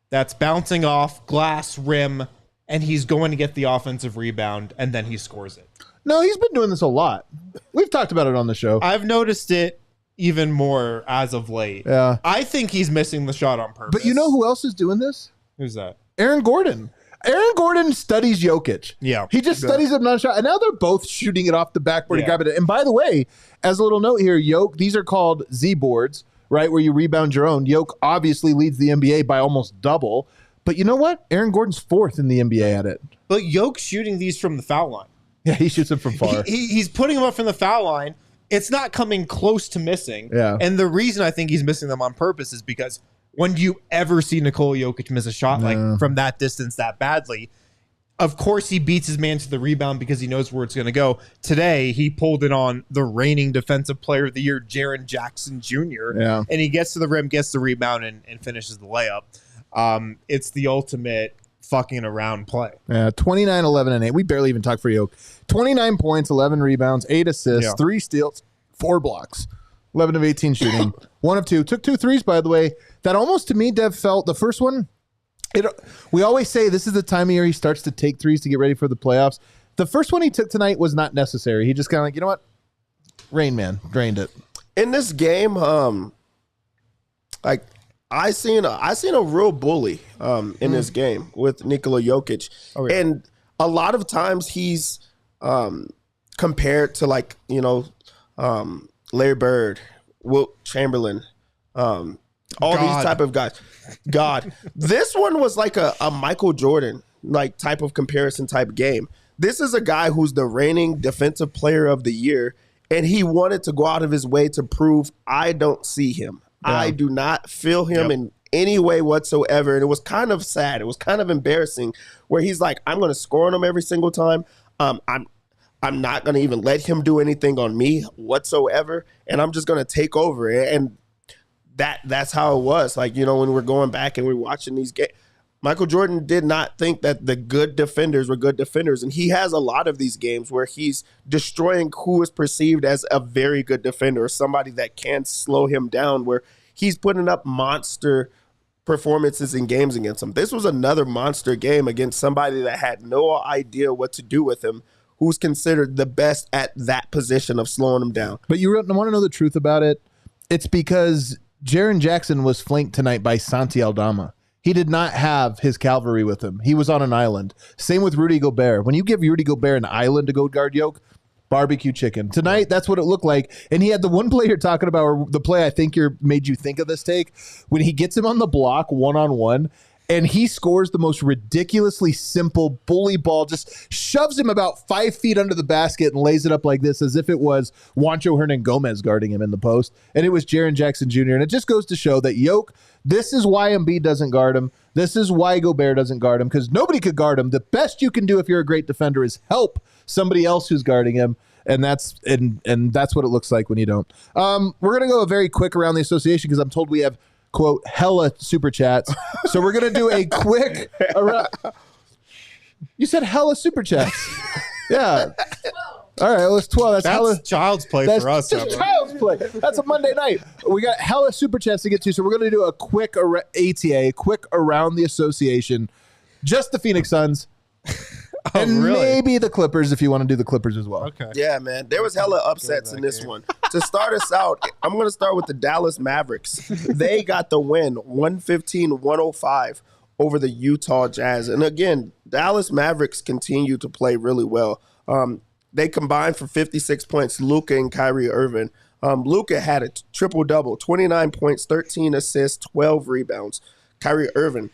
that's bouncing off glass rim, and he's going to get the offensive rebound, and then he scores it. No, he's been doing this a lot. We've talked about it on the show. I've noticed it even more as of late. Yeah. I think he's missing the shot on purpose. But you know who else is doing this? Who's that? Aaron Gordon. Aaron Gordon studies Jokic. Yeah. He just studies him non-shot. And now they're both shooting it off the backboard and grabbing it. And by the way, as a little note here, these are called Z boards, right? Where you rebound your own. Yoke obviously leads the NBA by almost double. But you know what? Aaron Gordon's 4th in the NBA at it. But Yoke's shooting these from the foul line. Yeah, he shoots them from far. He's putting them up from the foul line. It's not coming close to missing. Yeah. And the reason I think he's missing them on purpose is because when do you ever see Nikola Jokic miss a shot like from that distance that badly? Of course, he beats his man to the rebound because he knows where it's going to go. Today, he pulled it on the reigning Defensive Player of the Year, Jaren Jackson Jr. Yeah. And he gets to the rim, gets the rebound, and finishes the layup. It's the ultimate fucking around play. Yeah, 29, 11, and 8. We barely even talked for Yoke. 29 points, 11 rebounds, 8 assists, 3 steals, 4 blocks, 11 of 18 shooting, 1 of 2. Took 2 threes, by the way. That almost, to me, Dev, felt the first one. We always say this is the time of year he starts to take threes to get ready for the playoffs. The first one he took tonight was not necessary. He just kind of like, you know what? Rain Man drained it. In this game, like I seen a real bully in this game with Nikola Jokic. Oh, yeah. And a lot of times he's compared to like, Larry Bird, Wilt Chamberlain, all these type of guys. God. This one was like a Michael Jordan like type of comparison type game. This is a guy who's the reigning Defensive Player of the Year, and he wanted to go out of his way to prove I don't see him. Yeah. I do not feel him in any way whatsoever. And it was kind of sad. It was kind of embarrassing where he's like, I'm going to score on him every single time. I'm not going to even let him do anything on me whatsoever. And I'm just going to take over. And that's how it was. Like, when we're going back and we're watching these games, Michael Jordan did not think that the good defenders were good defenders. And he has a lot of these games where he's destroying who is perceived as a very good defender or somebody that can slow him down, where he's putting up monster performances in games against him. This was another monster game against somebody that had no idea what to do with him, who's considered the best at that position of slowing him down. But you want to know the truth about it? It's because Jaren Jackson was flanked tonight by Santi Aldama. He did not have his cavalry with him. He was on an island. Same with Rudy Gobert. When you give Rudy Gobert an island to go guard Yoke, barbecue chicken. Tonight, that's what it looked like. And he had the one play you're talking about, or the play I think made you think of this take, when he gets him on the block one-on-one, and he scores the most ridiculously simple bully ball, just shoves him about 5 feet under the basket and lays it up like this as if it was Juancho Hernan-Gomez guarding him in the post. And it was Jaren Jackson Jr. And it just goes to show that Yoke, this is why Embiid doesn't guard him. This is why Gobert doesn't guard him, because nobody could guard him. The best you can do if you're a great defender is help somebody else who's guarding him. And that's what it looks like when you don't. We're going to go a very quick around the association because I'm told we have, quote, hella super chats. So we're going to do a quick around. You said hella super chats. Yeah. All right, well, it's 12. That's hella child's play for us. That's just child's play. That's a Monday night. We got hella super chats to get to, so we're going to do a quick ATA, quick around the association. Just the Phoenix Suns. And really? Maybe the Clippers if you want to do the Clippers as well. Okay. Yeah, man. There was hella upsets in this one. To start us out, I'm going to start with the Dallas Mavericks. They got the win, 115-105 over the Utah Jazz. And again, Dallas Mavericks continue to play really well. They combined for 56 points, Luka and Kyrie Irving. Luka had a triple-double, 29 points, 13 assists, 12 rebounds. Kyrie Irving,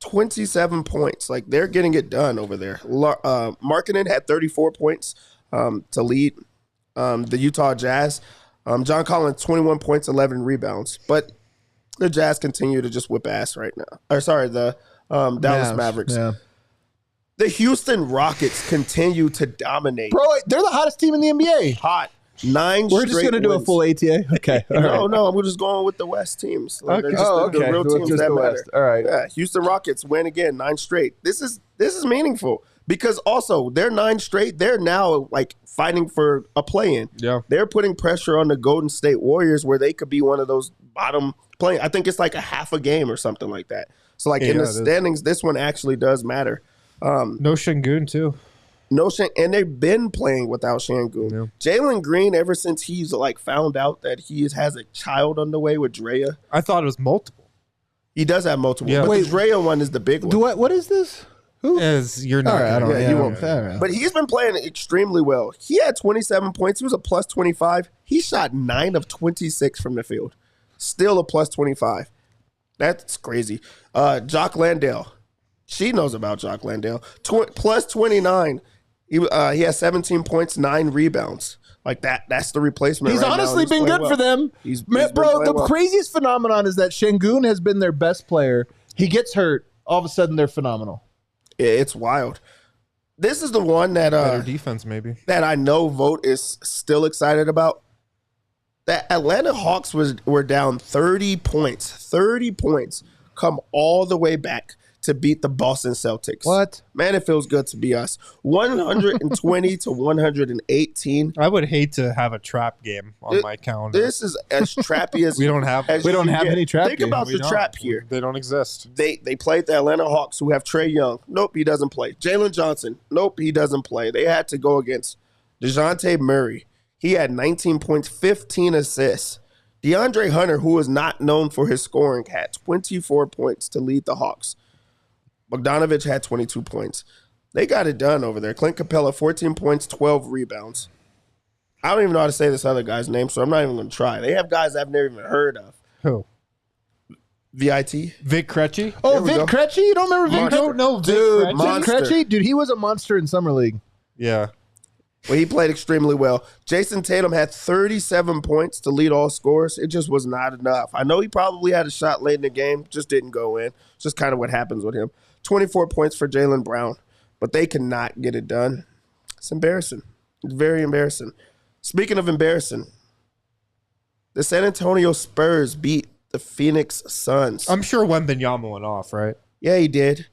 27 points. Like, they're getting it done over there. Markkanen had 34 points to lead the Utah Jazz. John Collins, 21 points, 11 rebounds. But the Jazz continue to just whip ass right now. The Dallas Mavericks. Yeah. The Houston Rockets continue to dominate. Bro, they're the hottest team in the NBA. Hot. 9 We're just going to do a full ATA? Okay. All right. No, we're just going with the West teams. Okay. They're just the real teams Just that the matter. West. All right. Yeah, Houston Rockets win again, 9 straight. This is meaningful because also they're 9 straight. They're now like fighting for a play-in. Yeah. They're putting pressure on the Golden State Warriors where they could be one of those bottom play. I think it's like a half a game or something like that. So like in the standings, this one actually does matter. No Şengün too. And they've been playing without Şengün. Yeah. Jalen Green, ever since he's like found out that he has a child on the way with Drea. I thought it was multiple. He does have multiple. Yeah. But Wait, the Drea one is the big one. What is this? Who? You're not. All right, I don't. Yeah, Yeah, you I won't. don't- all right. But he's been playing extremely well. He had 27 points. He was a plus 25. He shot 9 of 26 from the field. Still a plus 25. That's crazy. Jock Landale. She knows about Jock Landale. Plus 29. He has 17 points, 9 rebounds. Like that's the replacement. He's right now. honestly He's been playing good for them. He's Man, been bro, playing the well. craziest phenomenon is that Şengün has been their best player. He gets hurt. All of a sudden, they're phenomenal. It's wild. This is the one that Better defense, maybe. that I know Vogt is still excited about. That Atlanta Hawks were down 30 points. 30 points. Come all the way back to beat the Boston Celtics. What? Man, it feels good to be us. 120 to 118. I would hate to have a trap game on my calendar. This is as trappy as We don't have. as We you don't can have get. any trap Think games. about We the don't. trap here. They don't exist. They played the Atlanta Hawks, who have Trae Young. Nope, he doesn't play. Jalen Johnson. Nope, he doesn't play. They had to go against DeJounte Murray. He had 19 points, 15 assists. DeAndre Hunter, who is not known for his scoring, had 24 points to lead the Hawks. Bogdanovich had 22 points. They got it done over there. Clint Capella, 14 points, 12 rebounds. I don't even know how to say this other guy's name, so I'm not even going to try. They have guys I've never even heard of. Who? VIT. Vic Krejci? Oh, There we Vic go. Krejci? You don't remember Vic Monster. Krejci? don't know Vic Dude, Krejci? Vic Monster. Krejci? Dude, he was a monster in Summer League. Yeah. Well, he played extremely well. Jason Tatum had 37 points to lead all scorers. It just was not enough. I know he probably had a shot late in the game, just didn't go in. It's just kind of what happens with him. 24 points for Jaylen Brown, but they cannot get it done. It's embarrassing. It's very embarrassing. Speaking of embarrassing, the San Antonio Spurs beat the Phoenix Suns. I'm sure Wembanyama went off, right? Yeah, he did.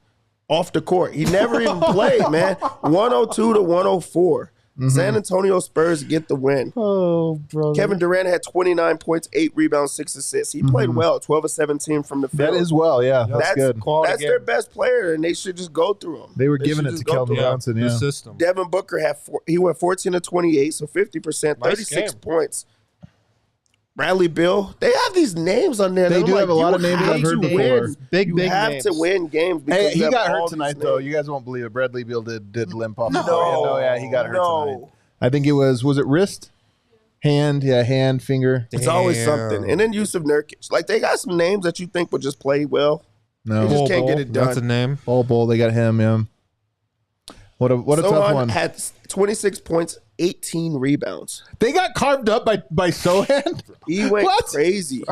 Off the court. He never even played, man. 102 to 104. San Antonio Spurs get the win. Oh, bro. Kevin Durant had 29 points, 8 rebounds, 6 assists. He played well, 12 of 17 from the field. That is well, yeah. That's good. That's their best player, and they should just go through him. They were should giving it just to go Kelvin through him. Johnson, The yeah. system. Devin Booker he went 14 to 28, so 50%, Nice 36 game. points. Bradley Beal, they have these names on there. They that I'm do have a lot you of names have I've heard to before. win. Big You have names. to win games. Because Hey, you he have got all hurt these tonight, though. names. You guys won't believe it. Bradley Beal did limp off the No. court. No, yeah, he got hurt No. tonight. I think it was it wrist? Hand, yeah, hand, finger. It's always Damn. something. And then Yusuf Nurkic. Like, they got some names that you think would just play well. No. He just Bol can't Bol, get it done. That's a name. Bull, they got him, yeah. What a tough Sohan one. had 26 points, 18 rebounds. They got carved up by Sohan. He went What? crazy.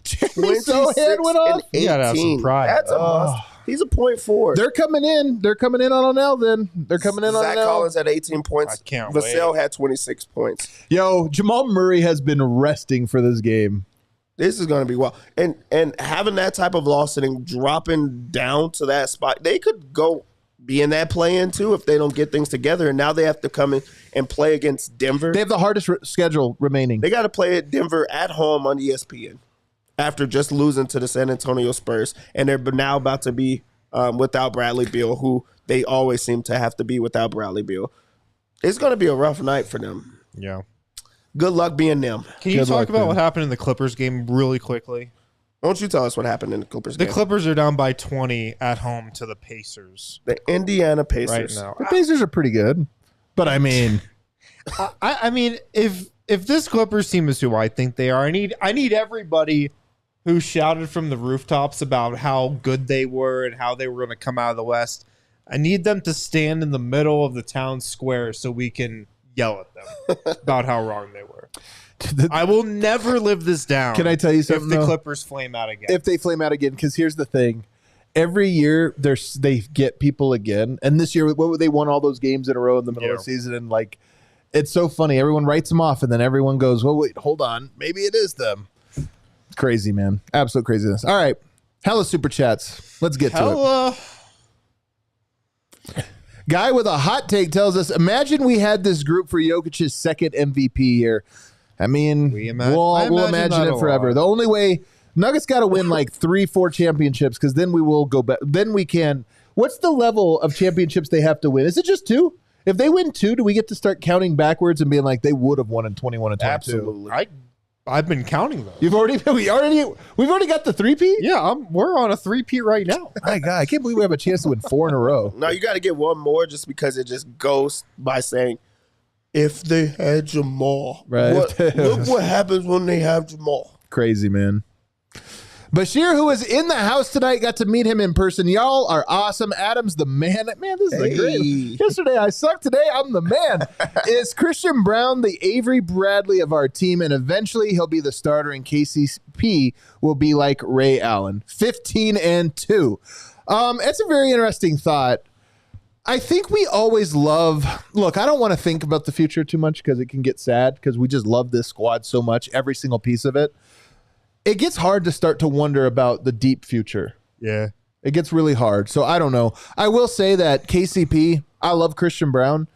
Jeremy Sohan went off. and You gotta have some 18. pride. That's a must. He's a point forward. They're coming in. They're coming in on an L then. They're coming in on Zach an L. Collins had 18 points. I can't Vassell wait. had 26 points. Yo, Jamal Murray has been resting for this game. This is going to be wild. And having that type of loss and dropping down to that spot, they could go be in that play-in too if they don't get things together. And now they have to come in and play against Denver. They have the hardest schedule remaining. They got to play at Denver at home on ESPN after just losing to the San Antonio Spurs. And they're now about to be without Bradley Beal, who they always seem to have to be without Bradley Beal. It's going to be a rough night for them. Yeah. Good luck being them. Can you Good talk luck, about man. what happened in the Clippers game really quickly? Why don't you tell us what happened in the Clippers The game? Clippers are down by 20 at home to the Pacers The Indiana right Pacers. now. The Pacers are pretty good. But I mean, I mean, if this Clippers team is who I think they are, I need everybody who shouted from the rooftops about how good they were and how they were going to come out of the West. I need them to stand in the middle of the town square so we can yell at them about how wrong they were. I will never live this down. Can I tell you something? If the Clippers flame out again. If they flame out again, because here's the thing. Every year they get people again. And this year, they won all those games in a row in the middle of the season. And like, it's so funny. Everyone writes them off. And then everyone goes, well, wait, hold on. Maybe it is them. Crazy, man. Absolute craziness. All right. Hella super chats. Let's get to it. Guy with a hot take tells us, imagine we had this group for Jokic's second MVP year. I mean, we'll imagine it forever. The only way Nuggets got to win like 3-4 championships, because then we will go back. Then we can. What's the level of championships they have to win? Is it just 2? If they win 2, do we get to start counting backwards and being like they would have won in 21 and 22? Absolutely. I've been counting those. We've already got the 3-peat? Yeah, we're on a 3-peat right now. My God, I can't believe we have a chance to win 4 in a row. No, you got to get one more just because it just goes by saying, if they had Jamal. Right. Look what happens when they have Jamal. Crazy, man. Bashir, who is in the house tonight, got to meet him in person. Y'all are awesome. Adam's the man. Man, this is a great. Yesterday I sucked. Today I'm the man. Is Christian Braun the Avery Bradley of our team, and eventually he'll be the starter, and KCP will be like Ray Allen, 15-2. It's a very interesting thought. I think we always love. Look, I don't want to think about the future too much because it can get sad, because we just love this squad so much, every single piece of it. It gets hard to start to wonder about the deep future. Yeah. It gets really hard. So I don't know. I will say that KCP, I love Christian Braun.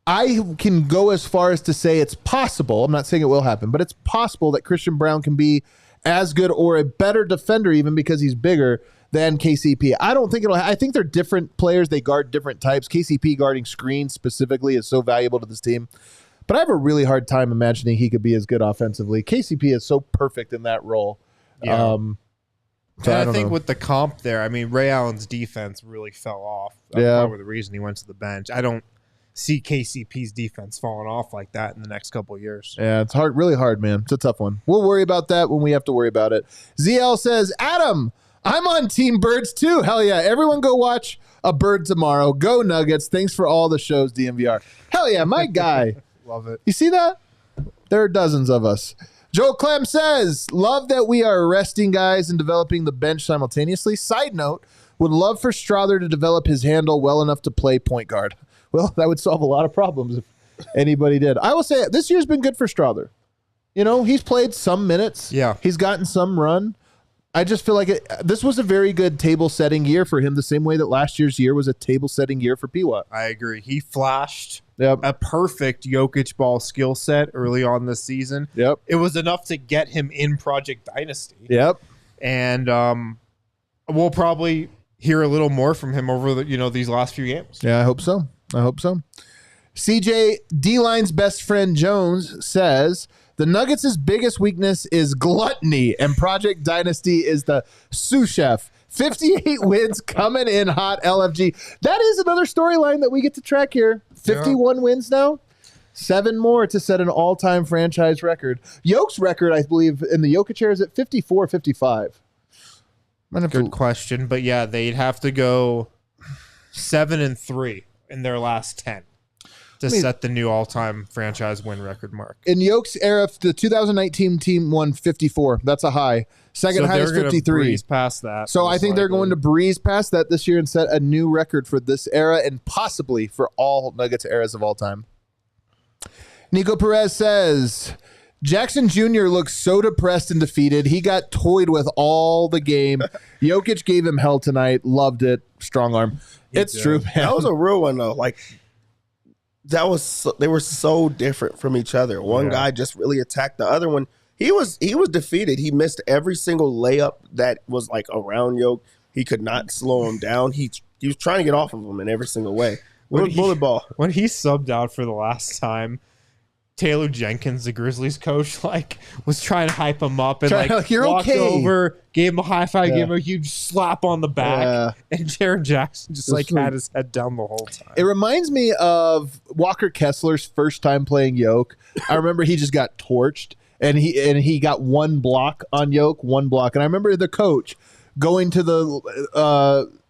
I can go as far as to say it's possible. I'm not saying it will happen, but it's possible that Christian Braun can be as good or a better defender, even because he's bigger, than KCP. I don't think I think they're different players. They guard different types. KCP guarding screens specifically is so valuable to this team. But I have a really hard time imagining he could be as good offensively. KCP is so perfect in that role. Yeah. So I think with the comp there, I mean, Ray Allen's defense really fell off. That's probably the reason he went to the bench. I don't see KCP's defense falling off like that in the next couple of years. Yeah, it's hard, really hard, man. It's a tough one. We'll worry about that when we have to worry about it. ZL says, Adam, I'm on Team Birds too. Hell yeah. Everyone go watch a bird tomorrow. Go Nuggets. Thanks for all the shows, DNVR. Hell yeah, my guy. Love it. You see that? There are dozens of us. Joe Clem says, love that we are resting guys and developing the bench simultaneously. Side note, would love for Strother to develop his handle well enough to play point guard. Well, that would solve a lot of problems if anybody did. I will say this year's been good for Strother. You know, he's played some minutes. Yeah. He's gotten some run. I just feel like this was a very good table-setting year for him, the same way that last year's year was a table-setting year for P.W. I agree. He flashed a perfect Jokic ball skill set early on this season. Yep. It was enough to get him in Project Dynasty. Yep. And we'll probably hear a little more from him over these last few games. Yeah, I hope so. CJ D-Line's best friend Jones says, the Nuggets' biggest weakness is gluttony, and Project Dynasty is the sous chef. 58 wins coming in hot, LFG. That is another storyline that we get to track here. 51 wins now. 7 more to set an all-time franchise record. Jokic's record, I believe, in the Jokic era is at 54, 55. Good question. But yeah, they'd have to go 7-3 in their last 10 to set the new all-time franchise win record mark. In Jokic's era, the 2019 team won 54. That's a high. Second high is 53. Breeze past that. So I think they're going to breeze past that this year and set a new record for this era and possibly for all Nuggets eras of all time. Nico Perez says, Jackson Jr. looks so depressed and defeated. He got toyed with all the game. Jokic gave him hell tonight. Loved it. Strong arm. It's true, man. That was a real one, though. Like, they were so different from each other. One guy just really attacked the other one. He was defeated. He missed every single layup that was like around Jokic. He could not slow him down. He was trying to get off of him in every single way. Bullet ball. When he subbed out for the last time, Taylor Jenkins, the Grizzlies coach, was trying to hype him up and walked over, gave him a high five, gave him a huge slap on the back, and Jaren Jackson just had his head down the whole time. It reminds me of Walker Kessler's first time playing Jokic. I remember he just got torched, and he got one block on Jokic, and I remember the coach going to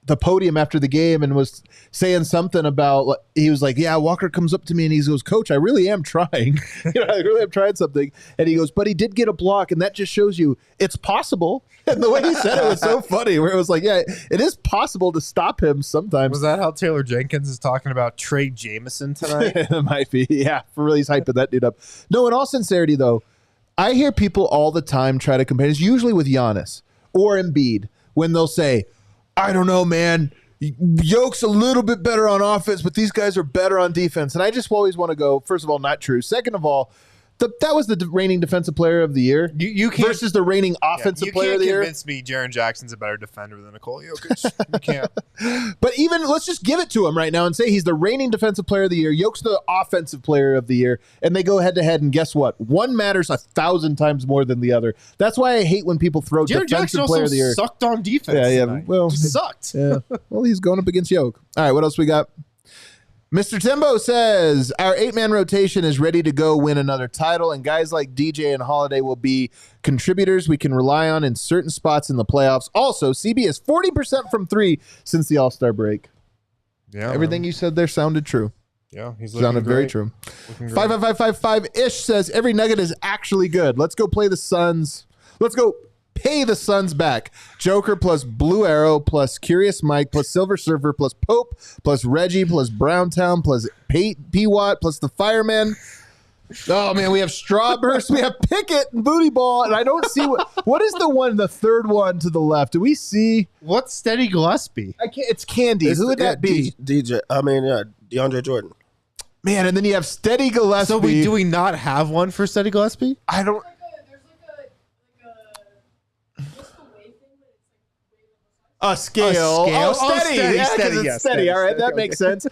the podium after the game and was saying something about, he was like, yeah, Walker comes up to me and he goes, Coach, I really am trying. I really am trying something. And he goes, but he did get a block, and that just shows you it's possible. And the way he said it was so funny, where it was like, yeah, it is possible to stop him sometimes. Was that how Taylor Jenkins is talking about Trey Jameson tonight? It might be. Yeah, for really hyping that dude up. No, in all sincerity, though, I hear people all the time try to compare. It's usually with Giannis or Embiid when they'll say, I don't know, man. Yoke's a little bit better on offense, but these guys are better on defense. And I just always want to go, first of all, not true. Second of all, that was the reigning defensive player of the year you can't, versus the reigning offensive player of the year. You can't convince me Jaren Jackson's a better defender than Nikola Jokic. You can't. But even, let's just give it to him right now and say he's the reigning defensive player of the year. Yoke's the offensive player of the year. And they go head-to-head, and guess what? One matters 1,000 times more than the other. That's why I hate when people throw Jaren defensive player of the year. Sucked on defense. Yeah. Well, he sucked. Yeah. Well, he's going up against Yoke. All right, what else we got? Mr. Timbo says, our 8-man rotation is ready to go win another title, and guys like DJ and Holiday will be contributors we can rely on in certain spots in the playoffs. Also, CB is 40% from 3 since the All-Star break. Yeah, everything you said there sounded true. Yeah, he's sounded very true. 55555-ish says, every Nugget is actually good. Let's go play the Suns. Let's go pay the Suns back. Joker plus Blue Arrow plus Curious Mike plus Silver Surfer plus Pope plus Reggie plus Browntown plus P-Watt plus the Fireman. Oh, man, we have Strawburst. We have Pickett and Booty Ball, and I don't see what is the third one to the left? Do we see? What's Steady Gillespie? It's Candy. Who would that be? DeAndre Jordan. Man, and then you have Steady Gillespie. So do we not have one for Steady Gillespie? I don't. A scale. Oh, steady. It's steady. All right, that makes sense.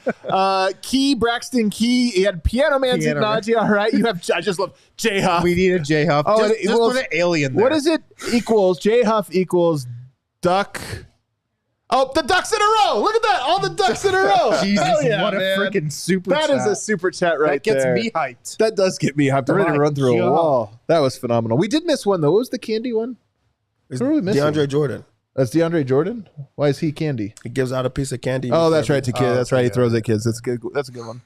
Key, Braxton Key. He had Piano Man Zignaji. All right, you have. I just love J Huff. We need a J Huff. Oh, just put an alien there. What is it? Equals J Huff equals Duck. Oh, the ducks in a row. Look at that. All the ducks in a row. Jesus, yeah, what a freaking super chat. That is a super chat right there. That gets me hyped. That does get me hyped. I'm ready to run through a wall. That was phenomenal. We did miss one, though. What was the Candy one? DeAndre Jordan. That's DeAndre Jordan? Why is he Candy? He gives out a piece of candy. Oh, that's right, to kids. That's right. He throws at kids. That's good. That's a good one.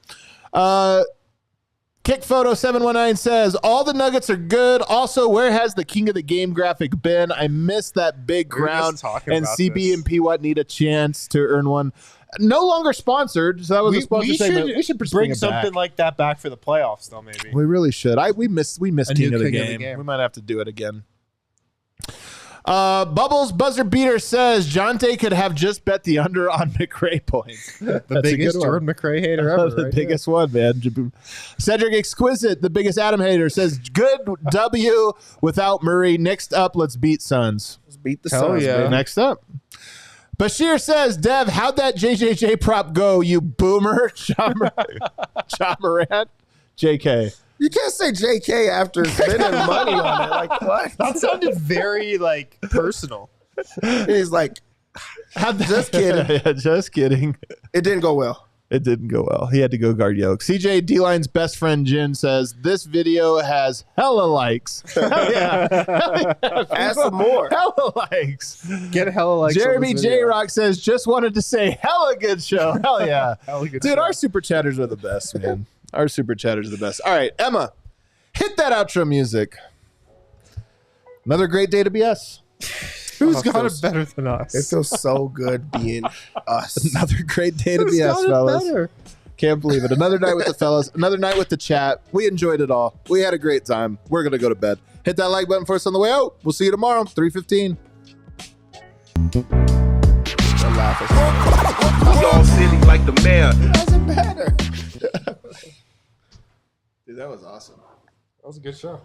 Kick Photo 719 says, all the Nuggets are good. Also, where has the King of the Game graphic been? I missed that big ground. And CB and P-Watt need a chance to earn one. No longer sponsored. So that was a sponsor segment. We should bring something like that back for the playoffs, though, maybe. We really should. We missed King of the Game. We might have to do it again. Bubbles Buzzer Beater says Jonte could have just bet the under on McRae points. The biggest Jordan McRae hater ever. The biggest one, man. Cedric Exquisite, the biggest Adam hater, says good W without Murray. Next up, let's beat Suns. Let's beat the Suns. Yeah. Next up. Bashir says, Dev, how'd that JJJ prop go, you boomer? John Morant. JK. You can't say JK after spending money on it. Like, what? That sounded very, personal. He's like, just kidding. Yeah, just kidding. It didn't go well. It didn't go well. He had to go guard Yoke. CJ D-Line's best friend, Jin, says, this video has hella likes. Hell yeah. Add some more. Hella likes. Get hella likes. Jeremy J-Rock says, just wanted to say, hella good show. Hell yeah. Hella good Dude, show. our super chatters are the best, man. Our super chatters are the best. All right, Emma, hit that outro music. Another great day to be us. Who's got it better than us? It feels so good being us. Another great day to be us, fellas. Better? Can't believe it. Another night with the fellas. Another night with the chat. We enjoyed it all. We had a great time. We're going to go to bed. Hit that like button for us on the way out. We'll see you tomorrow, 3:15. ALLCITY like the mayor. It doesn't matter. Dude, that was awesome. That was a good show.